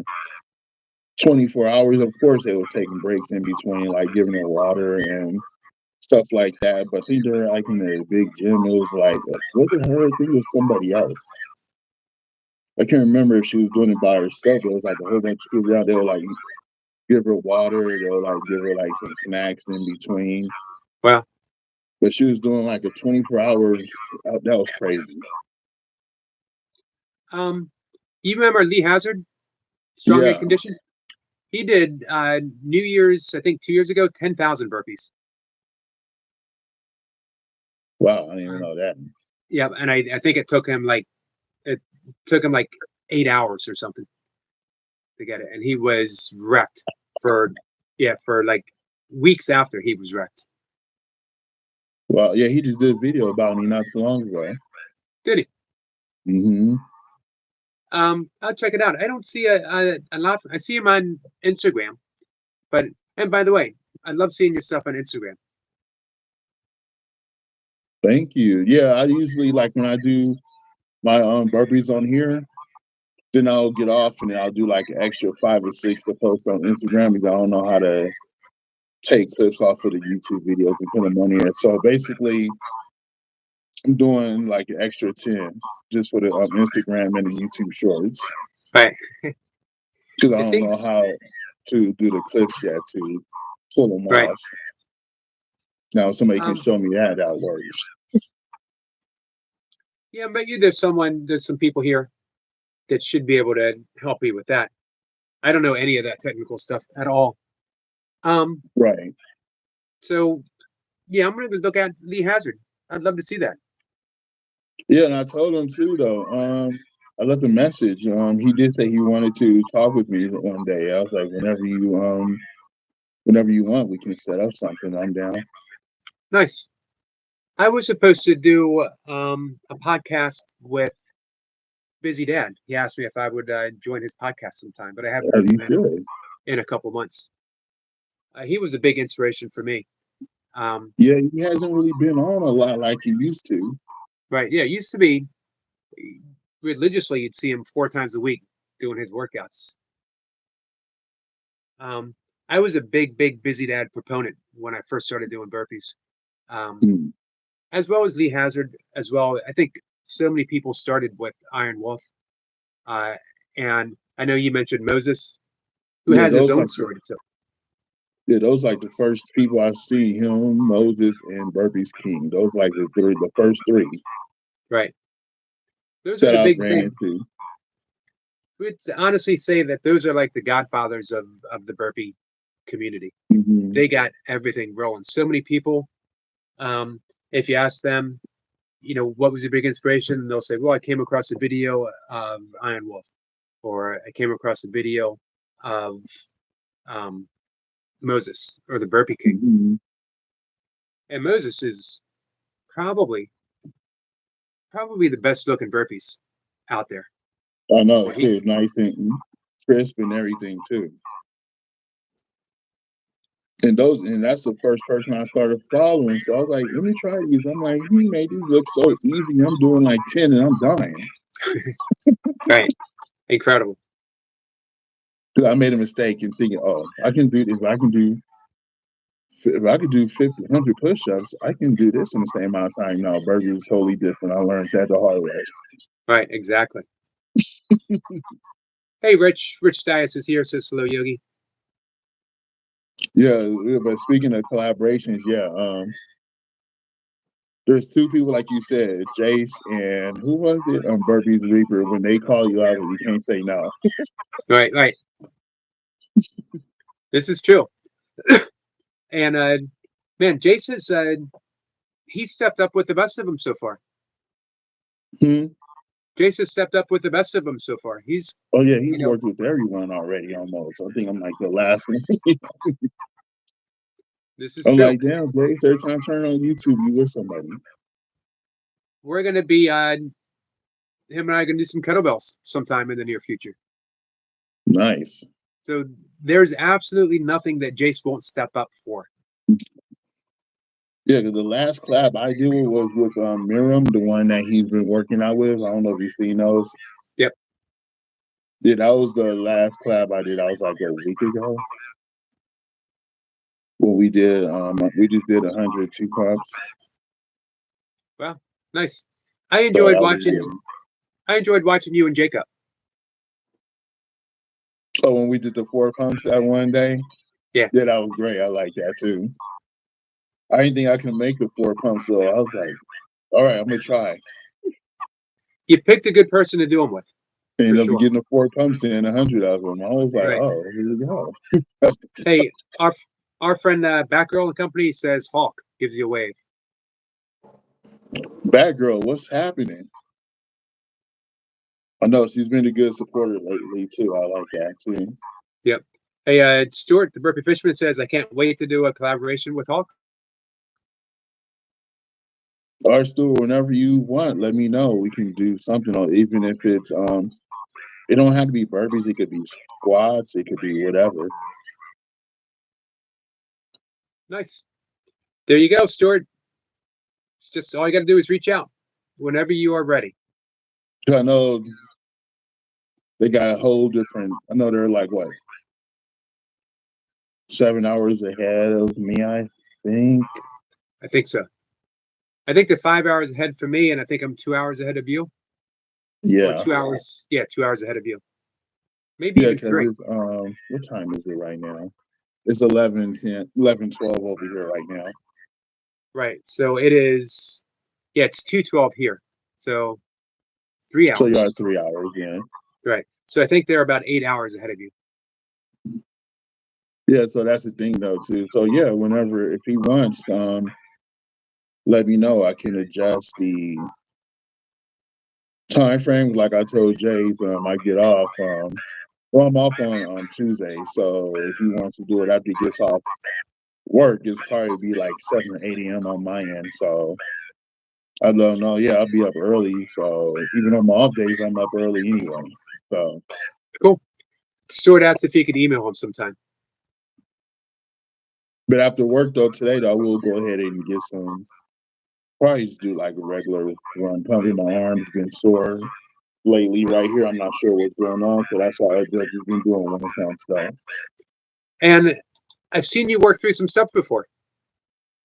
24 hours. Of course, they were taking breaks in between, like giving her water and stuff like that. But I think they're like in a big gym. It was like, was it her? I think it was somebody else. I can't remember if she was doing it by herself. It was like a whole bunch of people out there, like give her water. They'll like give her like some snacks in between. Wow. But she was doing like a 24 hours. That was crazy. You remember Lee Hazard, Strong Yeah. and Condition? He did New Year's, I think 2 years ago, 10,000 burpees. Wow, I didn't even know that. Yeah, and I think it took him like 8 hours or something to get it, and he was wrecked for like weeks after he was wrecked. Well, yeah, he just did a video about me not too long ago. Did he? Mm-hmm. I'll check it out. I don't see a lot. I see him on Instagram, and by the way, I love seeing your stuff on Instagram. Thank you. Yeah, I usually like when I do my burpees on here, then I'll get off and then I'll do like an extra 5 or 6 to post on Instagram because I don't know how to take clips off of the YouTube videos and put them on here. So basically, I'm doing like an extra 10 just for the Instagram and the YouTube shorts. Right. Because I The don't thing- know how to do the clips yet to pull them Right. off. Now, if somebody can Um, show me that works. Yeah, but there's some people here that should be able to help you with that. I don't know any of that technical stuff at all. Right. So yeah, I'm gonna look at Lee Hazard. I'd love to see that. Yeah, and I told him too, though. I left a message. He did say he wanted to talk with me one day. I was like, whenever you want, we can set up something. I'm down. Nice. I was supposed to do a podcast with Busy Dad. He asked me if I would join his podcast sometime, but I haven't As heard you from him should. in a couple months. He was a big inspiration for me. Yeah, he hasn't really been on a lot like he used to. Right. Yeah. It used to be religiously, you'd see him 4 times a week doing his workouts. I was a big Busy Dad proponent when I first started doing burpees, Mm. as well as Lee Hazard as well. I think so many people started with Iron Wolf. And I know you mentioned Moses, who Yeah, has his those own like story to tell. Yeah, those like the first people I see. Him, Moses, and Burpees King. Those like the first 3 Right. Those are that the I big, ran into. we'd honestly say that those are like the godfathers of the burpee community. Mhm. They got everything rolling. So many people, if you ask them, what was your big inspiration? And they'll say, well, I came across a video of Iron Wolf, or I came across a video of Moses or the Burpee King. Mhm. And Moses is probably the best looking burpees out there. I know Well, he- too. Nice and crisp and everything too. And that's the first person I started following. So I was like, let me try these. I'm like, he made these look so easy. I'm doing like 10 and I'm dying. Right. Incredible. Because I made a mistake in thinking, oh, I can do this. If I could do 50, 100 push-ups, I can do this in the same amount of time. No, burgers is totally different. I learned that the hard way. Right. Exactly. Hey, Rich Dias is here. Says hello, Yogi. Yeah, but speaking of collaborations, there's 2 people like you said, Jace and who was it? Burpees Reaper. When they call you out, you can't say no. Right. Right. This is true. And man, Jason's he stepped up with the best of them so far. Hmm? Jason stepped up with the best of them so far. He's Oh yeah, he's You know- worked with everyone already almost. I think I'm like the last one. this is I'm true. like, damn, Jace, every time I turn on YouTube, you with somebody. We're gonna be him and I are gonna do some kettlebells sometime in the near future. Nice. So there's absolutely nothing that Jace won't step up for. Yeah, because the last collab I did was with Miriam, the one that he's been working out with. I don't know if you've seen those. Yep. Yeah, that was the last collab I did. I was like a week ago. Well, we just did 100 2-pups. Nice. I enjoyed that was watching. good. I enjoyed watching you and Jacob. Oh, when we did the 4 pumps that one day? Yeah. Yeah, that was great. I like that too. I didn't think I could make the 4 pumps, so I was like, all right, I'm going to try. You picked a good person to do them with. Ended up sure. getting the 4 pumps in, 100 of them. I was like, Right. oh, here we go. Hey, our friend Batgirl and Company says Hawk gives you a wave. Batgirl, what's happening? I know she's been a good supporter lately too. I like that too. Hey, Stuart, the Burpee Fisherman says I can't wait to do a collaboration with Hawk. All right, Stu, whenever you want, let me know. We can do something on, even if it's it don't have to be burpees. It could be squats. It could be whatever. Nice. There you go, Stuart. It's just all you got to do is reach out whenever you are ready. I know they got a whole different. I know they're like what 7 hours ahead of me. I think. I think so. I think they're 5 hours ahead for me, and I think I'm 2 hours ahead of you. Yeah. Or 2 hours. Yeah, 2 hours ahead of you. maybe Yeah, even because 3. it's what time is it right now? It's 11:12 over here right now. Right. So it is. Yeah, it's 2:12 here. So 3 hours. So you are 3 hours, yeah. Right. So I think they're about 8 hours ahead of you. Yeah, so that's the thing though too. So yeah, whenever if he wants, let me know. I can adjust the time frame. Like I told Jays, I get off. Well, I'm off on Tuesday, so if he wants to do it after he gets off work, it's probably be like 7 or 8 a.m. on my end. So I don't know. Yeah, I'll be up early. So even on my off days, I'm up early anyway. So Cool. Stuart asked if he could email him sometime. but after work though today, though, I will go ahead and get some. Probably just do like a regular run. Probably my arm's been sore lately right here. I'm not sure what's going on, so that's why I've just been doing one account stuff. And I've seen you work through some stuff before,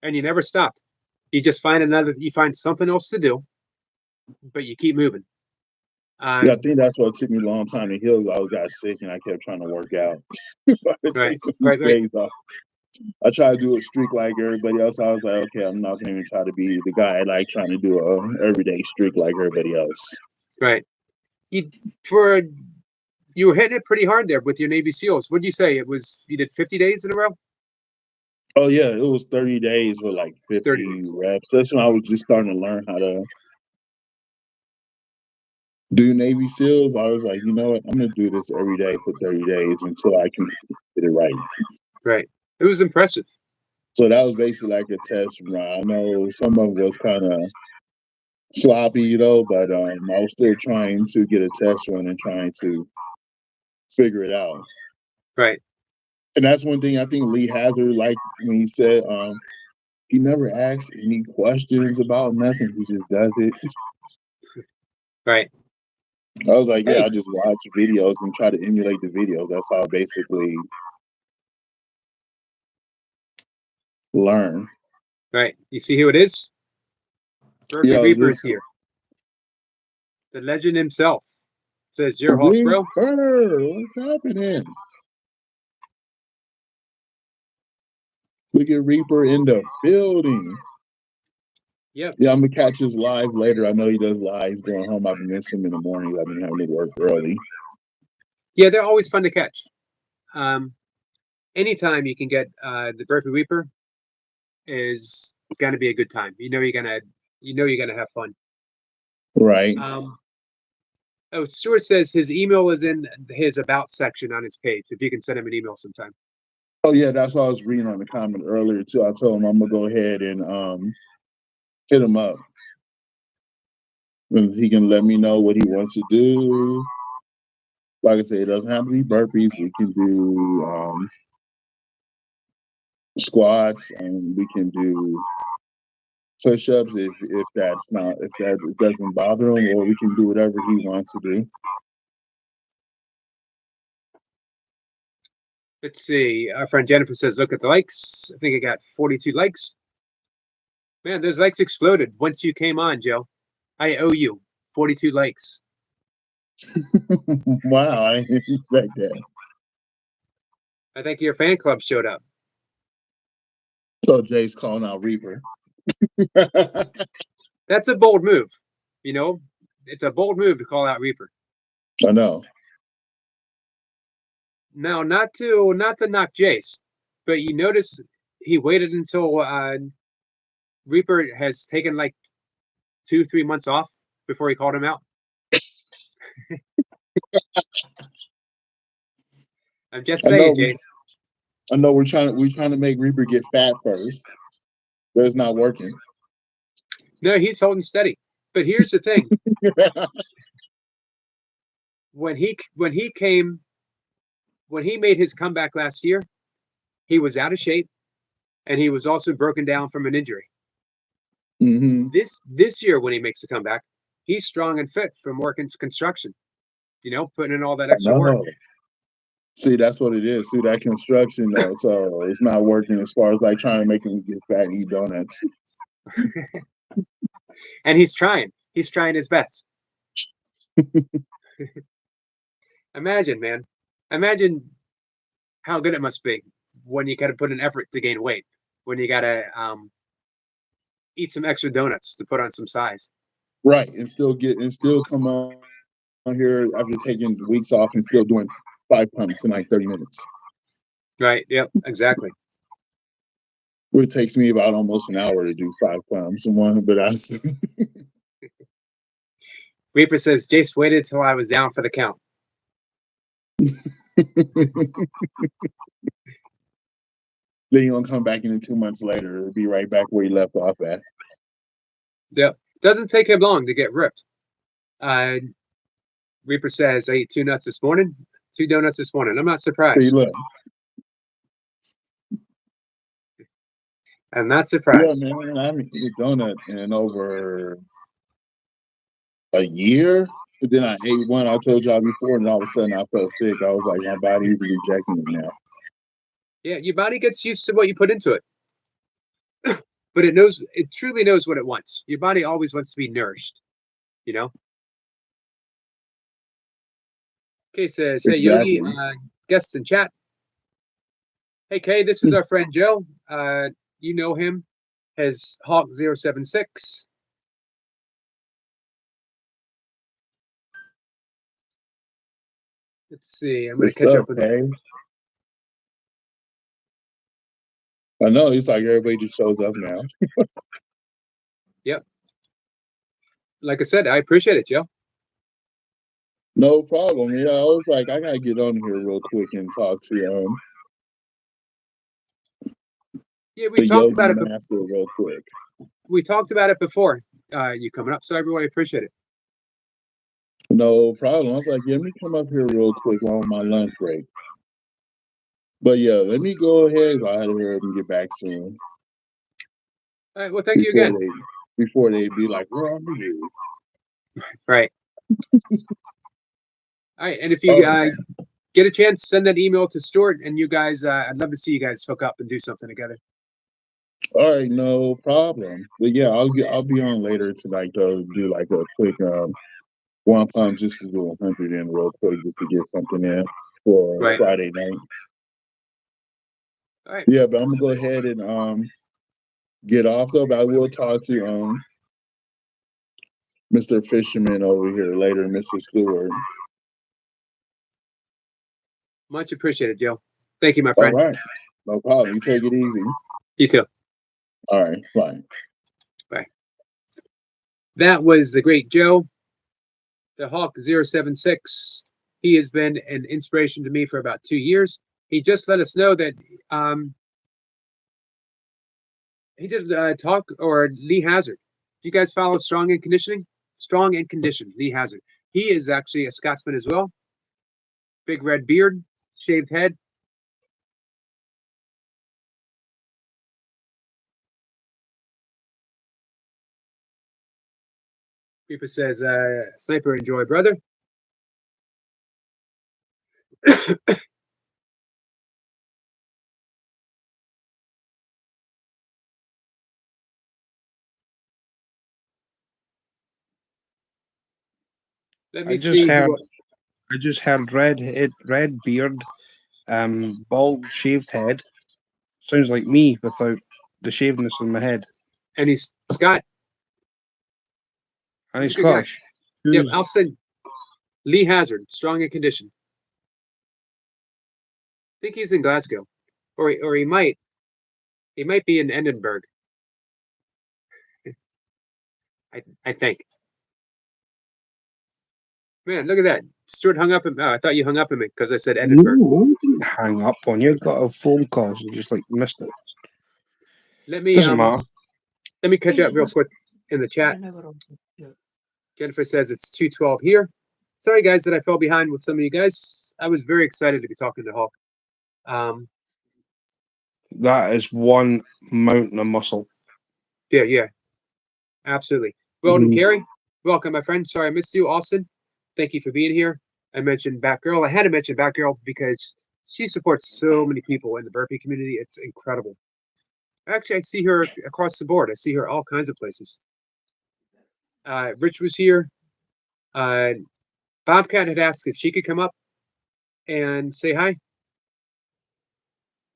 and you never stopped. You just you find something else to do, but you keep moving. Yeah, I think that's what took me a long time to heal. I got sick and I kept trying to work out. So I had to take some days off. I tried to do a streak like everybody else. I was like, okay, I'm not gonna even try to be the guy like trying to do a everyday streak like everybody else. Right. You were hitting it pretty hard there with your Navy SEALs. What did you say? It was you did 50 days in a row? Oh yeah, it was 30 days with like 50 reps. That's when I was just starting to learn how to do Navy SEALs. I was like, you know what, I'm gonna do this every day for 30 days until I can get it right. Right. It was impressive. So that was basically like a test run. I know some of it was kind of sloppy, you know, but I was still trying to get a test run and trying to figure it out. Right. And that's one thing I think Lee Hazard liked when he said he never asks any questions about nothing. He just does it. Right. I was like, yeah, Hey. I just watch videos and try to emulate the videos. That's how I basically learn. Right. You see who it is? Burpee Yeah, Reaper is here. The legend himself. Says you're Hawk, bro. What's happening? Look at Reaper in the building. Yep. Yeah, I'm gonna catch his live later. I know he does live. He's going home. I've been missing him in the morning. I've been having to work early. Yeah, they're always fun to catch. Anytime you can get the Burpee Reaper is gonna be a good time. You know you're gonna have fun. Right. Stuart says his email is in his about section on his page. If you can send him an email sometime. Oh yeah, that's what I was reading on the comment earlier too. I told him I'm gonna go ahead and hit him up. And he can let me know what he wants to do. Like I said, it doesn't have to be burpees. We can do squats and we can do push-ups if that doesn't bother him, or we can do whatever he wants to do. Let's see. Our friend Jennifer says, look at the likes. I think I got 42 likes. Man, those likes exploded once you came on, Joe. I owe you 42 likes. Wow, I didn't expect that. I think your fan club showed up. So Jay's calling out Reaper. That's a bold move. You know, it's a bold move to call out Reaper. I know. Now, not to knock Jace, but you notice he waited until Reaper has taken like 2-3 months off before he called him out. I'm just saying, Jace. I know we're trying to make Reaper get fat first, but it's not working. No, he's holding steady. But here's the thing: when he made his comeback last year, he was out of shape, and he was also broken down from an injury. Mm-hmm. This year, when he makes the comeback, he's strong and fit for more construction. You know, putting in all that extra work. See, that's what it is. See, that construction though, so it's not working as far as like trying to make him get fat and eat donuts. And he's trying. He's trying his best. Imagine, man. Imagine how good it must be when you got to put an effort to gain weight, when you got to eat some extra donuts to put on some size. Right, and still come on here after taking weeks off and still doing 5 pumps in like 30 minutes. Right. Yep. Exactly. It takes me about almost an hour to do 5 pumps and one, but I Reaper says Jace waited till I was down for the count. Then you're gonna come back in 2 months later, it'll be right back where you left off at. Yep. Doesn't take him long to get ripped. Reaper says I ate 2 nuts this morning, 2 donuts this morning. I'm not surprised. See, look. I'm not Yeah, surprised. man, I haven't eaten a donut in over a year. But then I ate one, I told y'all before, and all of a sudden I felt sick. I was like, my body is rejecting it now. Yeah, your body gets used to what you put into it. But it truly knows what it wants. Your body always wants to be nourished, you know? Okay, says, hey, Yogi, guests in chat. Hey, Kay, this is our friend Joe. You know him as Hawk076. Let's see. I'm going to catch up with him. I know, it's like everybody just shows up now. Yep. Like I said, I appreciate it, Joe. No problem. Yeah, I was like, I gotta get on here real quick and talk to Yeah, we talked about it before. Master real quick. We talked about it before. You coming up, so everybody appreciate it. No problem. I was like, yeah, let me come up here real quick on my lunch break. But yeah, let me go ahead, go out of here and get back soon. All right. Well, thank you again. Before they be like, where are you? Right. All right. And if you get a chance, send that email to Stuart, and you guys, I'd love to see you guys hook up and do something together. All right, no problem. But yeah, I'll be on later tonight to do like a quick one pump just to do 100 in real quick just to get something in for Right. Friday night. All right. Yeah, but I'm gonna go ahead and get off though. But I will talk to Mr. Fisherman over here later, Mr. Stewart. Much appreciated, Joe. Thank you, my friend. All right, no problem. You take it easy. You too. All right, bye. Bye. That was the great Joe, the Hawk076. He has been an inspiration to me for about 2 years. He just let us know that he did talk or Lee Hazard. Do you guys follow Strong and Conditioning? Strong and Conditioned, Lee Hazard. He is actually a Scotsman as well. Big red beard, shaved head. Reaper says, Sniper, enjoy, brother. Let me I just see. heard red beard, bald shaved head. Sounds like me without the shaveness in my head. And he's Scott. And he's a good guy. Scottish. Yep, I'll send Lee Hazard, Strong and Conditioned. I think he's in Glasgow, or he might be in Edinburgh. I think. Man, look at that. Stuart hung up. I thought you hung up on me because I said Edinburgh. No, I didn't hang up on you. I got a phone call, so just like missed it. Let me Doesn't matter. Let me catch up real quick in the chat. Jennifer says it's 2:12 here. Sorry, guys, that I fell behind with some of you guys. I was very excited to be talking to Hawk. That is one mountain of muscle. Yeah, absolutely. Weldon Carey, welcome, my friend. Sorry I missed you. Austin, thank you for being here. I mentioned Batgirl. I had to mention Batgirl because she supports so many people in the burpee community. It's incredible. Actually, I see her across the board. I see her all kinds of places. Rich was here. Bobcat had asked if she could come up. and say hi?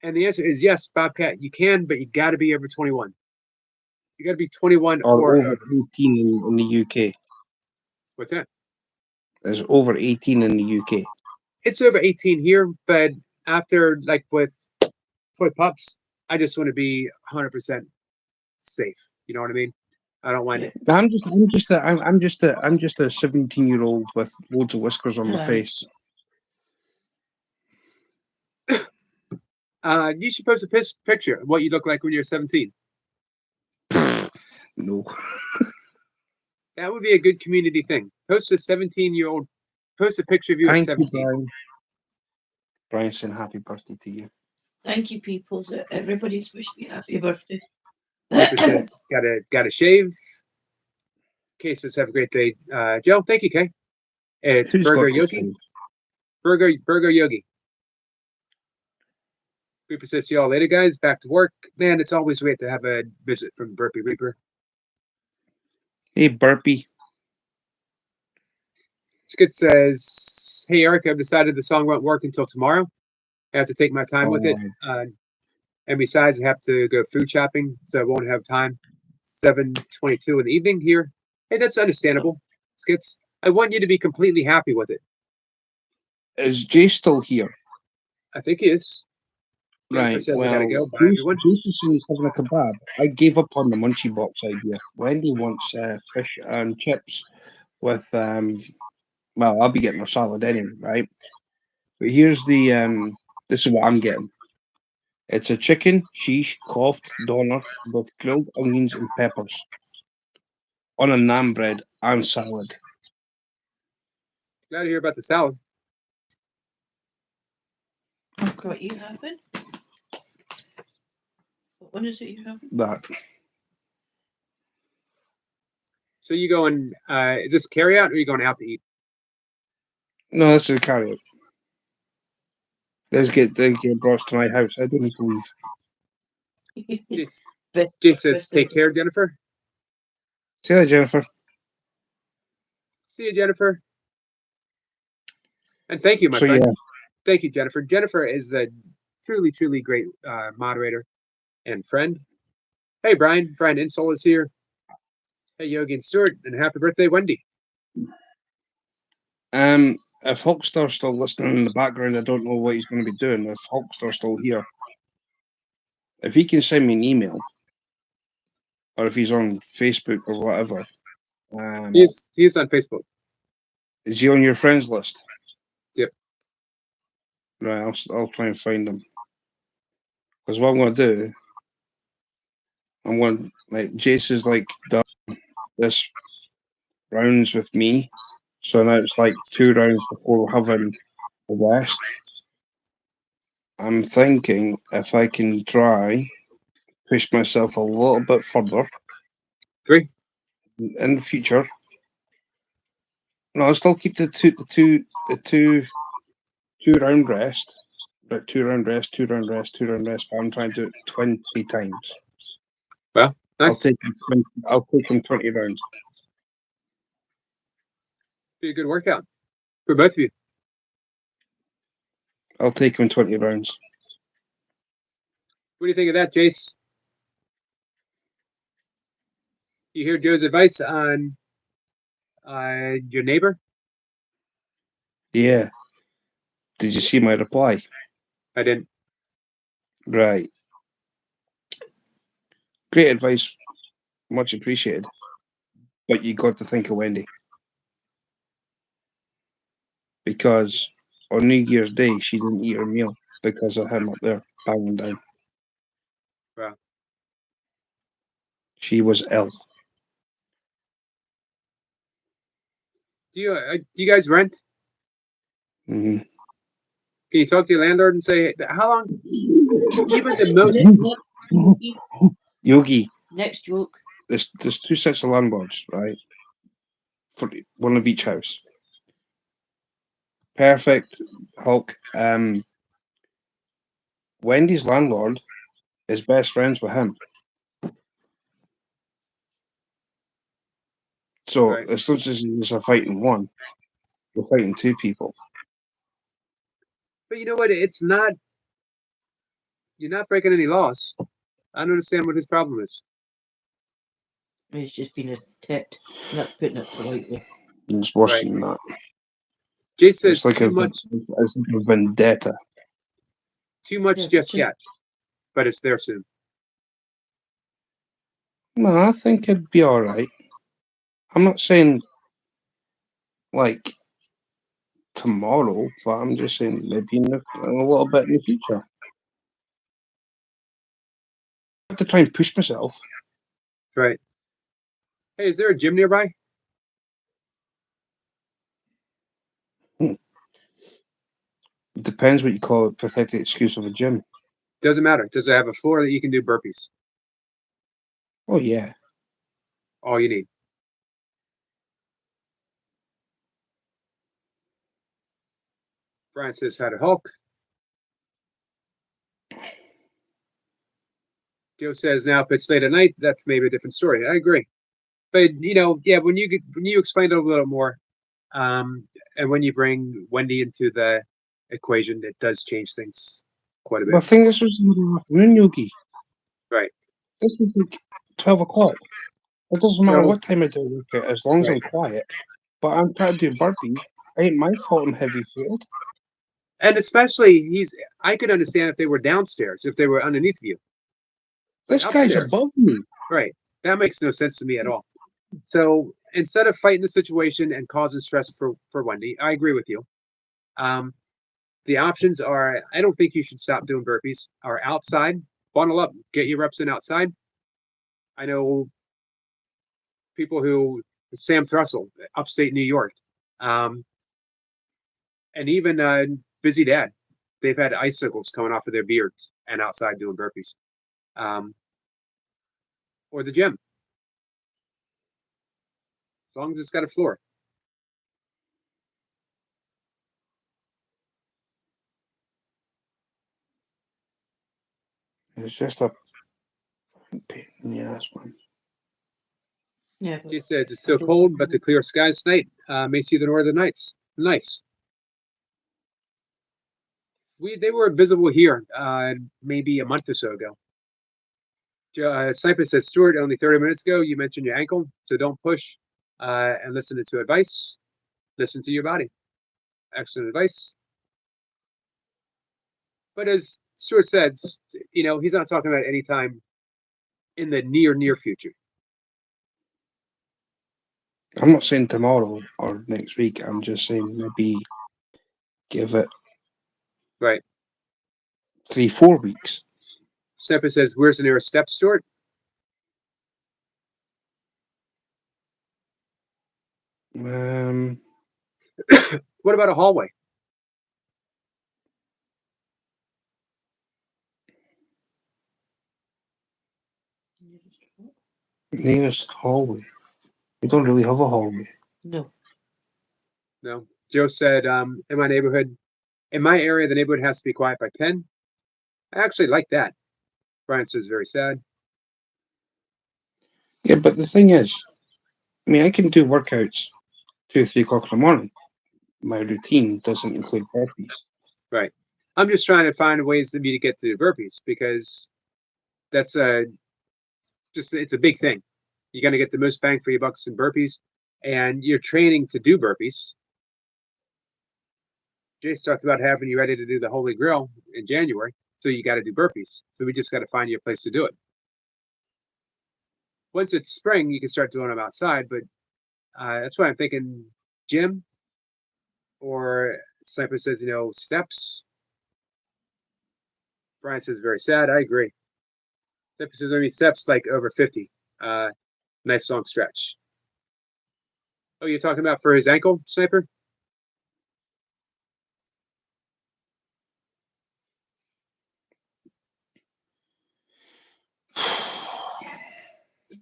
And the answer is yes, Bobcat, you can, but you got to be over 21. You got to be 21 Or or over over. 18 in the UK. What's that? There's over 18 in the UK. It's over 18 here, but after like with toy pups, I just want to be 100% safe. You know what I mean? I don't want I'm just a 17-year-old with loads of whiskers on my Right. face. you should post a picture of what you look like when you're 17. No. That would be a good community thing. Post a 17-year-old, post a picture of you at Thank you, 17. Brian. Brian saying happy birthday to you. Thank you, people. So everybody's wished me happy birthday. Rupert says, gotta shave. Kay says, have a great day. Joe, thank you, Kay. It's Who's Burger got this Yogi. thing? Burger Yogi. Reaper says, see y'all later, guys. Back to work. Man, it's always great to have a visit from Burpee Reaper. Hey, Burpee. Skid says, hey, Eric, I've decided the song won't work until tomorrow. I have to take my time with it. And besides, I have to go food shopping, so I won't have time. 7:22 in the evening here. Hey, that's understandable, Skits. I want you to be completely happy with it. Is Jay still here? I think he is. Jennifer Right. says I Well, gotta go. Bye, everyone. Jason's having a kebab. I gave up on the munchie box idea. Wendy wants fish and chips with well, I'll be getting a salad anyway, right? But here's the this is what I'm getting. It's a chicken sheesh coughed doner with grilled onions and peppers on a naan bread and salad. Glad to hear about the salad. What you having? What one is it you having? That So you going? Is this carry out or are you going out to eat? no, this is a carry out. Let's get brought to my house. I don't need to leave. Jay says, take care, Jennifer. See you, Jennifer. See you, Jennifer. And thank you, my So, friend. yeah. Thank you, Jennifer. Jennifer is a truly, truly great moderator and friend. Hey, Brian. Brian Insole is here. Hey, Yogi and Stuart. And happy birthday, Wendy. If Hulkstar's still listening in the background, I don't know what he's going to be doing. If Hulkstar's still here, if he can send me an email, or if he's on Facebook or whatever, He is on Facebook. is he on your friends list? Yep. Right, I'll try and find him. Because what I'm going to do, I'm going like Jace is like done this rounds with me, so now it's like 2 rounds before we're having the West. I'm thinking if I can try push myself a little bit further 3 in the future. No, I'll still keep the two round rest. Right, 2 round rest, 2 round rest, 2 round rest, but I'm trying to do it 20 times. Well, nice. I'll take them 20 rounds. Be a good workout for both of you. I'll take them 20 rounds. What do you think of that, Jace? You hear Joe's advice on your neighbor? Yeah. Did you see my reply? I didn't. Right. Great advice. Much appreciated. But you got to think of Wendy. Because on New Year's Day, she didn't eat her meal because of him up there banging down. Wow. She was ill. Do you guys rent? Mm-hmm. Can you talk to your landlord and say how long? Even the most. Yogi. Next joke. There's 2 sets of landlords, right? For one of each house. Perfect, Hulk. Wendy's landlord is best friends with him. So Right. it's not just a fighting one. We're fighting 2 people. But you know what? It's not. You're not breaking any laws. I don't understand what his problem is. He's just been a tit. Not putting it politely. It's worse Right. than that. Jay says It's like too much. It's like a vendetta. Too much Yeah, just too- yet, but it's there soon. No, I think it'd be all right. I'm not saying like tomorrow, but I'm just saying maybe a little bit in the future. I have to try and push myself. Right. Hey, is there a gym nearby? It depends what you call a pathetic excuse of a gym. Doesn't matter. Does it have a floor that you can do burpees? Oh yeah. All you need. Brian says hi to Hulk. Joe says now if it's late at night, that's maybe a different story. I agree. But yeah, when you explain it a little more, and when you bring Wendy into the equation, it does change things quite a The bit. thing is, this is in the afternoon, Yogi. Right. This is like 12 o'clock. It doesn't matter So- what time I do work out, as long as I'm quiet. But I'm trying to do burpees. It ain't my fault I'm heavy footed. And especially I could understand if they were downstairs, if they were underneath you. This guy's Upstairs. above me. Right. That makes no sense to me at all. So instead of fighting the situation and causing stress for Wendy, I agree with you. The options are I don't think you should stop doing burpees. Are outside, bundle up, get your reps in outside. I know people who Sam Thrussell, upstate New York, and even Busy Dad, they've had icicles coming off of their beards and outside doing burpees, or the gym, as long as it's got a floor. It's just a fucking pain in the ass, man. Yeah. but- She says it's so cold, but the clear skies tonight may see the northern lights. Nice. They were visible here maybe a month or so ago. Sniper says, Stuart, only 30 minutes ago you mentioned your ankle, so don't push and listen to advice. Listen to your body. Excellent advice. But as Stuart says, he's not talking about any time in the near future. I'm not saying tomorrow or next week. I'm just saying maybe give it Right. 3-4 weeks. Sniper says, where's the nearest step, Stuart? What about a hallway? Nearest hallway. We don't really have a hallway. No. No. Joe said, in my area, the neighborhood has to be quiet by 10. I actually like that. Brian says, very sad. Yeah, but the thing is, I can do workouts 2-3 o'clock in the morning. My routine doesn't include burpees. Right. I'm just trying to find ways for me to get to the burpees because that's it's a big thing. You're going to get the most bang for your bucks in burpees, and you're training to do burpees. Jace talked about having you ready to do the Holy Grail in January, so you got to do burpees. So we just got to find you a place to do it. Once it's spring, you can start doing them outside, but that's why I'm thinking gym or Sniper says, steps. Brian says, very sad. I agree. Sniper says, steps like over 50. Nice long stretch. Oh, you're talking about for his ankle, Sniper?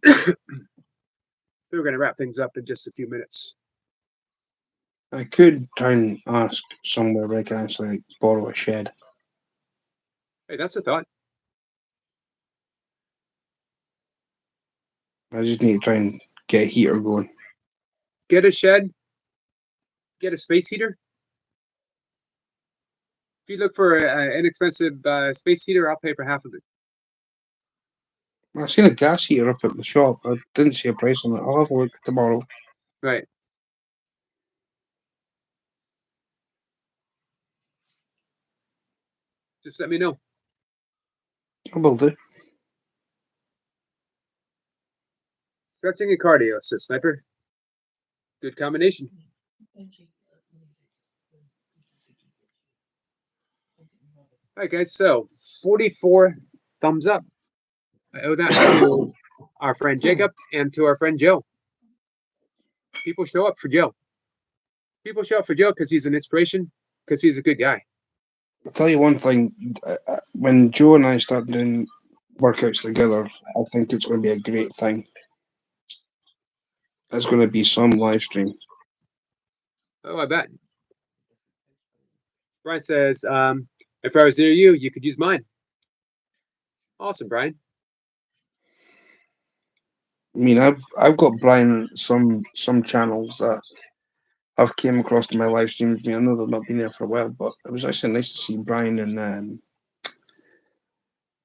We're going to wrap things up in just a few minutes. I could try and ask somewhere where I can actually borrow a shed. Hey, that's a thought. I just need to try and get a heater going. Get a shed. Get a space heater. If you look for an inexpensive space heater, I'll pay for half of it. I seen a gas heater up at the shop. I didn't see a price on it. I'll have a look tomorrow. Right. Just let me know. I will do. Stretching and cardio, says Sniper. Good combination. All right, guys. So 44 thumbs up. I owe that to our friend Jacob and to our friend Joe. People show up for Joe. People show up for Joe because he's an inspiration, because he's a good guy. I'll tell you one thing. When Joe and I start doing workouts together, I think it's going to be a great thing. There's going to be some live stream. Oh, I bet. Brian says, if I was near you, you could use mine. Awesome, Brian. I mean, I've got Brian some channels that I've came across in my live streams. I mean, I know they've not been there for a while, but it was actually nice to see Brian and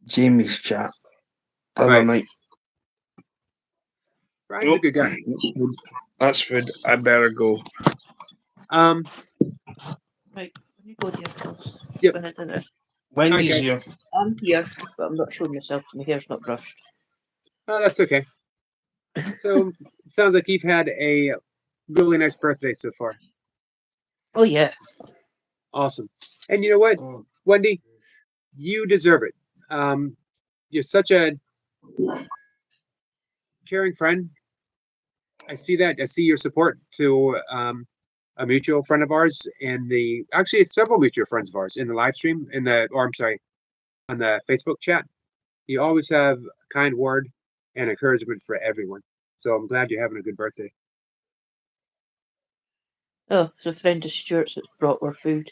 Jamie's chat the other Right. night. Brian's a good guy. That's food. I better go. Right, when you go to your house. Yep. When I did it. Wendy's guys. here. I'm here, but I'm not showing myself. My hair's not brushed. Oh, that's okay. So it sounds like you've had a really nice birthday so far. Oh yeah. Awesome. And you know what, Oh, Wendy? You deserve it. You're such a caring friend. I see that. I see your support to a mutual friend of ours actually it's several mutual friends of ours in the live stream on the Facebook chat. You always have a kind word and encouragement for everyone. So I'm glad you're having a good birthday. Oh, it's a friend of Stuart's that's brought our food.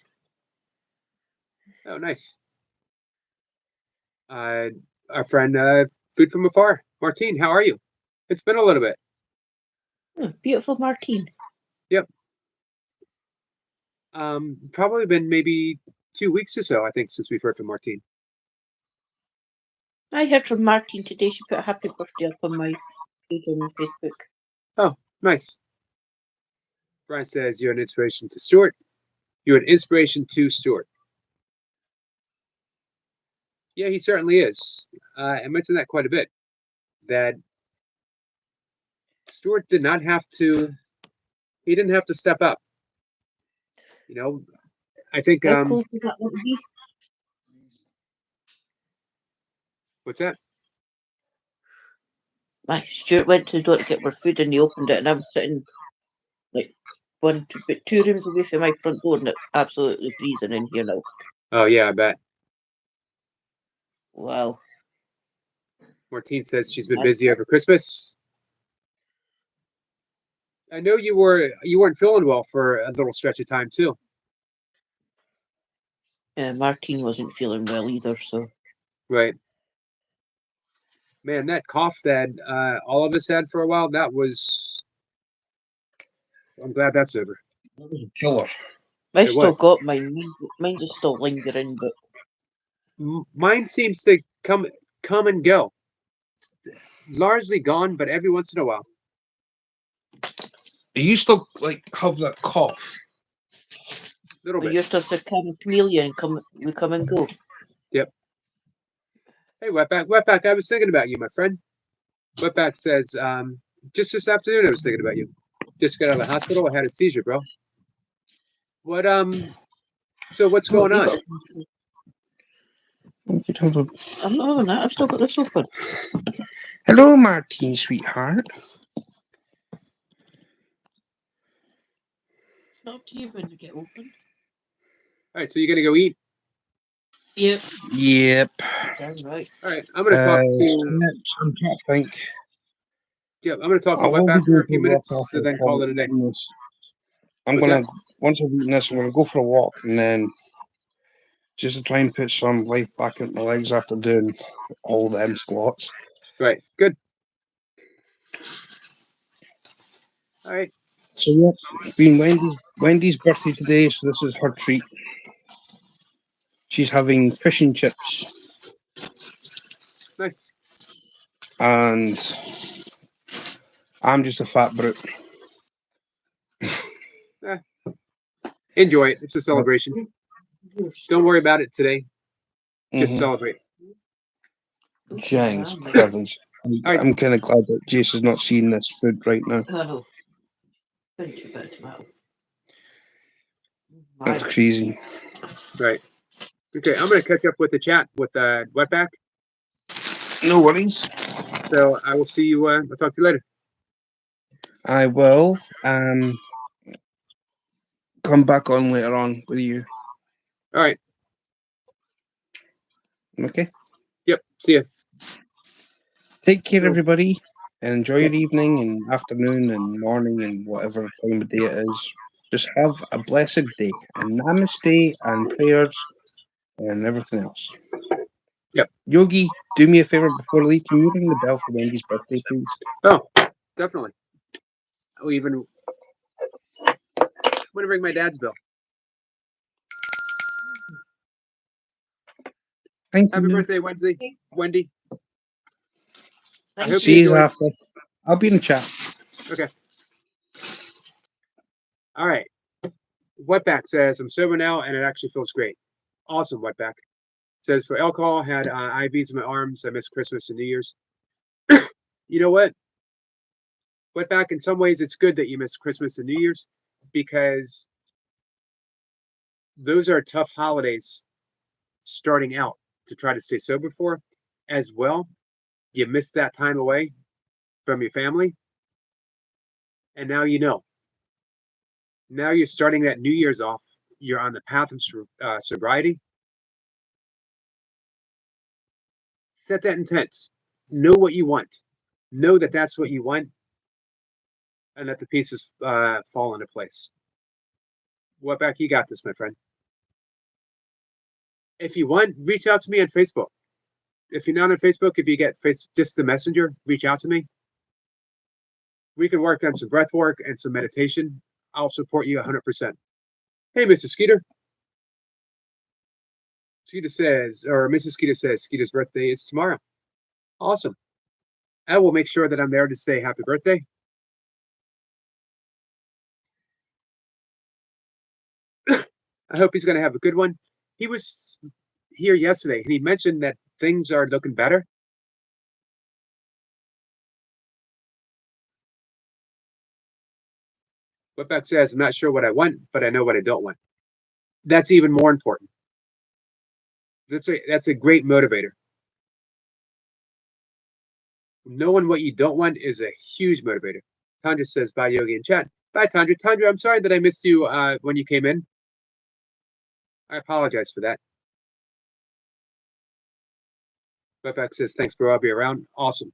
Oh, nice. Our friend, Food from Afar, Martine, how are you? It's been a little bit. Oh, beautiful Martine. Probably been maybe 2 weeks or so, I think, since we've heard from Martine. I heard from Martine today. She put a happy birthday up on my page on Facebook. Oh, nice. Brian says you're an inspiration to Stuart. You're an inspiration to Stuart. Yeah, he certainly is. I mentioned that quite a bit. That Stuart did not have to. He didn't have to step up. You know, I think. How close does that want to be? What's that? My Stuart went to the door to get our food and he opened it and I'm sitting like two rooms away from my front door and it's absolutely freezing in here now. Oh yeah, I bet. Wow. Martine says she's been busy over Christmas. I know you weren't feeling well for a little stretch of time too. Martine wasn't feeling well either, so Right. Man, that cough that all of us had for a while, I'm glad that's over. that was a killer. I It still was. got mine. Mine's just still lingering, but Mine seems to come and go. It's largely gone, but every once in a while. You still like have that cough? Little but bit. you're just a kind of chameleon. We come and go. Hey, Wetback, I was thinking about you, my friend. Wetback says, just this afternoon I was thinking about you. Just got out of the hospital. I had a seizure, bro. What, so what's going on? I'm not having that. I've still got this open. Hello, Martine, sweetheart. It's not up to you when you get open. All right, so you're going to go eat? Yep. Yep. Sounds right. All right, I'm going to talk to... I'm trying to think. Yeah, I'm going to talk to I will be Wetback for going a few for a walk minutes, after and then call it a day. I'm What's gonna once I've eaten this, I'm gonna go for a walk and then just to try and put some life back into my legs after doing all them squats. Right, good. All right. So yeah, it's been Wendy's birthday today, so this is her treat. She's having fish and chips, Nice. and I'm just a fat brute. Enjoy it. It's a celebration. Don't worry about it today. Just Mhm. celebrate. James Crevens. right. I'm kind of glad that Jace is not seeing this food right now. I know. Pinch a bit of tomato. That's crazy. Right. Okay, I'm going to catch up with the chat with Wetback. No worries. So I will see you. I'll talk to you later. I will come back on later on with you. All right. Okay. Yep. See ya. Take care, So- everybody, and enjoy Okay. your evening and afternoon and morning and whatever time of day it is. Just have a blessed day and namaste and prayers and everything else. Yep. Yogi, do me a favor before I leave. Can you ring the bell for Wendy's birthday, please? Oh, definitely. I'll even. I'm going to ring my dad's bell. Thank Happy you. birthday, Wendy. I Thank hope See you you enjoyed. after. I'll be in the chat. Okay. All right. Wetback says, I'm sober now and it actually feels great. Awesome, Wetback. Says, for alcohol, had IVs in my arms. I missed Christmas and New Year's. You know what? Wetback, in some ways, it's good that you missed Christmas and New Year's because those are tough holidays starting out to try to stay sober for. As well, you missed that time away from your family. And now you know. Now you're starting that New Year's off. You're on the path of sobriety. Set that intent. Know what you want. Know that that's what you want. And let the pieces fall into place. Wetback, you got this, my friend. If you want, reach out to me on Facebook. If you're not on Facebook, if you get just the messenger, reach out to me. We can work on some breath work and some meditation. I'll support you 100%. Hey, Mr. Skeeter. Skeeter says, or Mrs. Skeeter says, Skeeter's birthday is tomorrow. Awesome. I will make sure that I'm there to say happy birthday. I hope he's going to have a good one. He was here yesterday and he mentioned that things are looking better. Wetback says, I'm not sure what I want, but I know what I don't want. That's even more important. That's a great motivator. Knowing what you don't want is a huge motivator. Tandra says, bye, Yogi in chat. Bye, Tandra. Tandra, I'm sorry that I missed you when you came in. I apologize for that. Wetback says, thanks, bro. I'll be around. Awesome.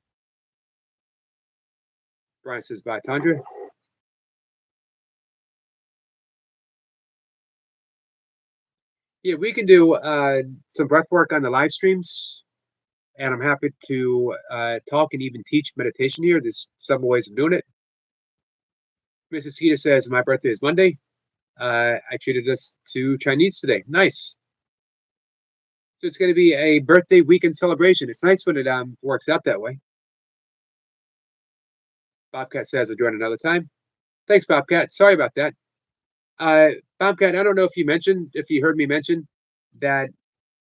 Brian says, bye, Tandra. Yeah, we can do some breath work on the live streams. And I'm happy to talk and even teach meditation here. There's several ways of doing it. Mrs. Skeeter says, my birthday is Monday. I treated us to Chinese today. Nice. So it's going to be a birthday weekend celebration. It's nice when it works out that way. Bobcat says, I'll join another time. Thanks, Bobcat. Sorry about that. Bobcat, I don't know if you heard me mention that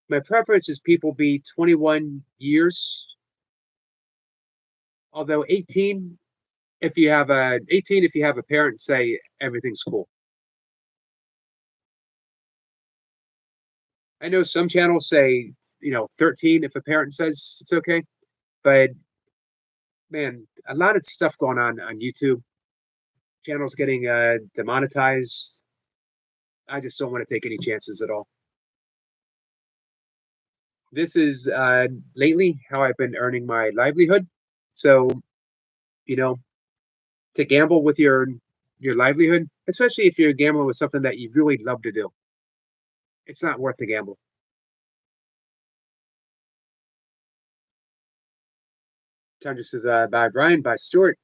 my preference is people be 21 years. Although 18, if you have a parent say everything's cool. I know some channels say, 13 if a parent says it's okay, but man, a lot of stuff going on YouTube. Channels getting demonetized. I just don't want to take any chances at all. This is lately how I've been earning my livelihood. So, to gamble with your livelihood, especially if you're gambling with something that you really love to do, it's not worth the gamble. Tundra says, bye, Brian. Bye, Stuart.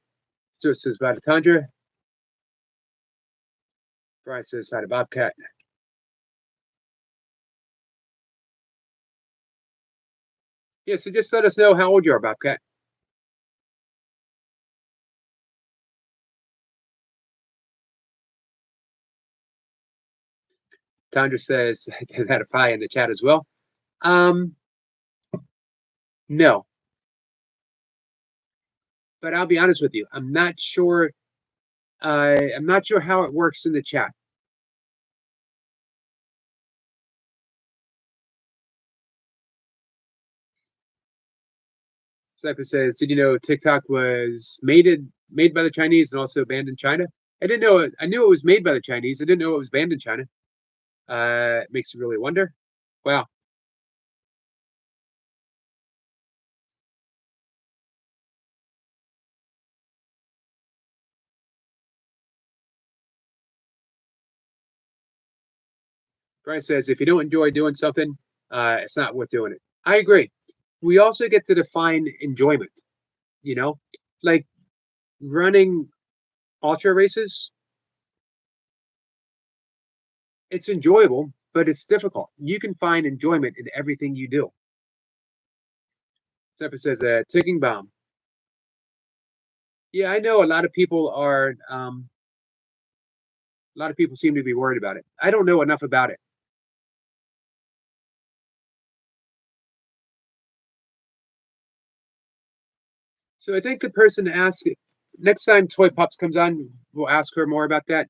Stuart says, bye to Tundra. Brian says, hi to Bobcat. Yeah, so just let us know how old you are, Bobcat. Tandra says that a pie in the chat as well. No. But I'll be honest with you, I'm not sure how it works in the chat. Cypher says, did you know TikTok was made by the Chinese and also banned in China? I didn't know it. I knew it was made by the Chinese. I didn't know it was banned in China. It makes you really wonder. Wow. Brian says, if you don't enjoy doing something, it's not worth doing it. I agree. We also get to define enjoyment, you know, like running ultra races. It's enjoyable, but it's difficult. You can find enjoyment in everything you do. Zephyr says, ticking bomb. Yeah, I know a lot of people are, a lot of people seem to be worried about it. I don't know enough about it. So I think the person to ask, next time Toy Pops comes on, we'll ask her more about that.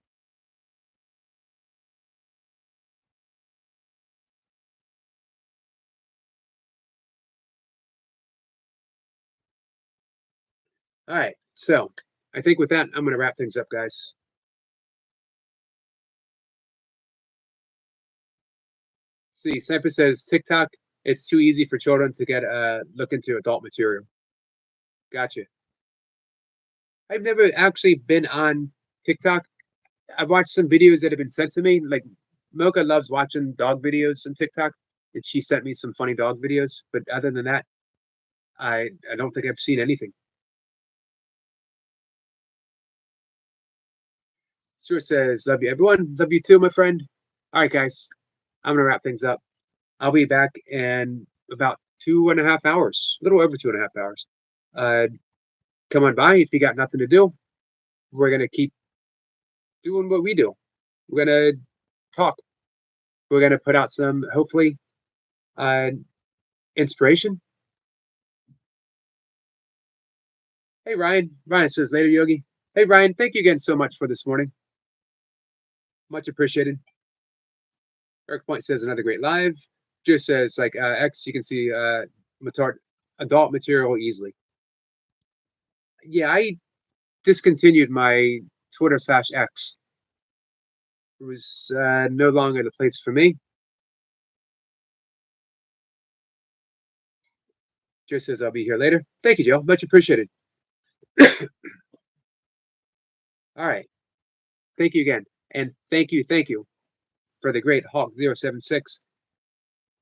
All right, so I think with that, I'm going to wrap things up, guys. See, Cypher says, TikTok, it's too easy for children to get look into adult material. Gotcha. I've never actually been on TikTok. I've watched some videos that have been sent to me. Like Mocha loves watching dog videos on TikTok, and she sent me some funny dog videos. But other than that, I don't think I've seen anything. Stuart says, love you, everyone. Love you too, my friend. All right, guys. I'm going to wrap things up. I'll be back in about 2.5 hours, a little over 2.5 hours. Come on by if you got nothing to do. We're going to keep doing what we do. We're going to talk. We're going to put out some, hopefully, inspiration. Hey, Ryan. Ryan says, later, Yogi. Hey, Ryan, thank you again so much for this morning. Much appreciated. Eric Point says, another great live. Just says, like, X, you can see adult material easily. Yeah, I discontinued my Twitter/X. It was no longer the place for me. Joe says, I'll be here later. Thank you, Joe. Much appreciated. All right. Thank you again. And thank you for the great Hawk076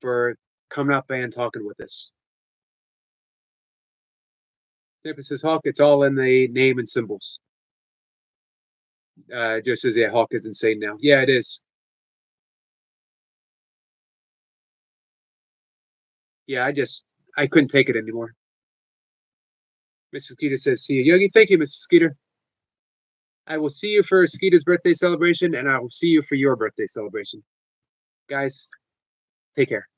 for coming up and talking with us. Nipper says, Hawk, it's all in the name and symbols. Joe says, yeah, Hawk is insane now. Yeah, it is. Yeah, I couldn't take it anymore. Mrs. Skeeter says, see you, Yogi. Thank you, Mrs. Skeeter. I will see you for Skeeter's birthday celebration, and I will see you for your birthday celebration. Guys, take care.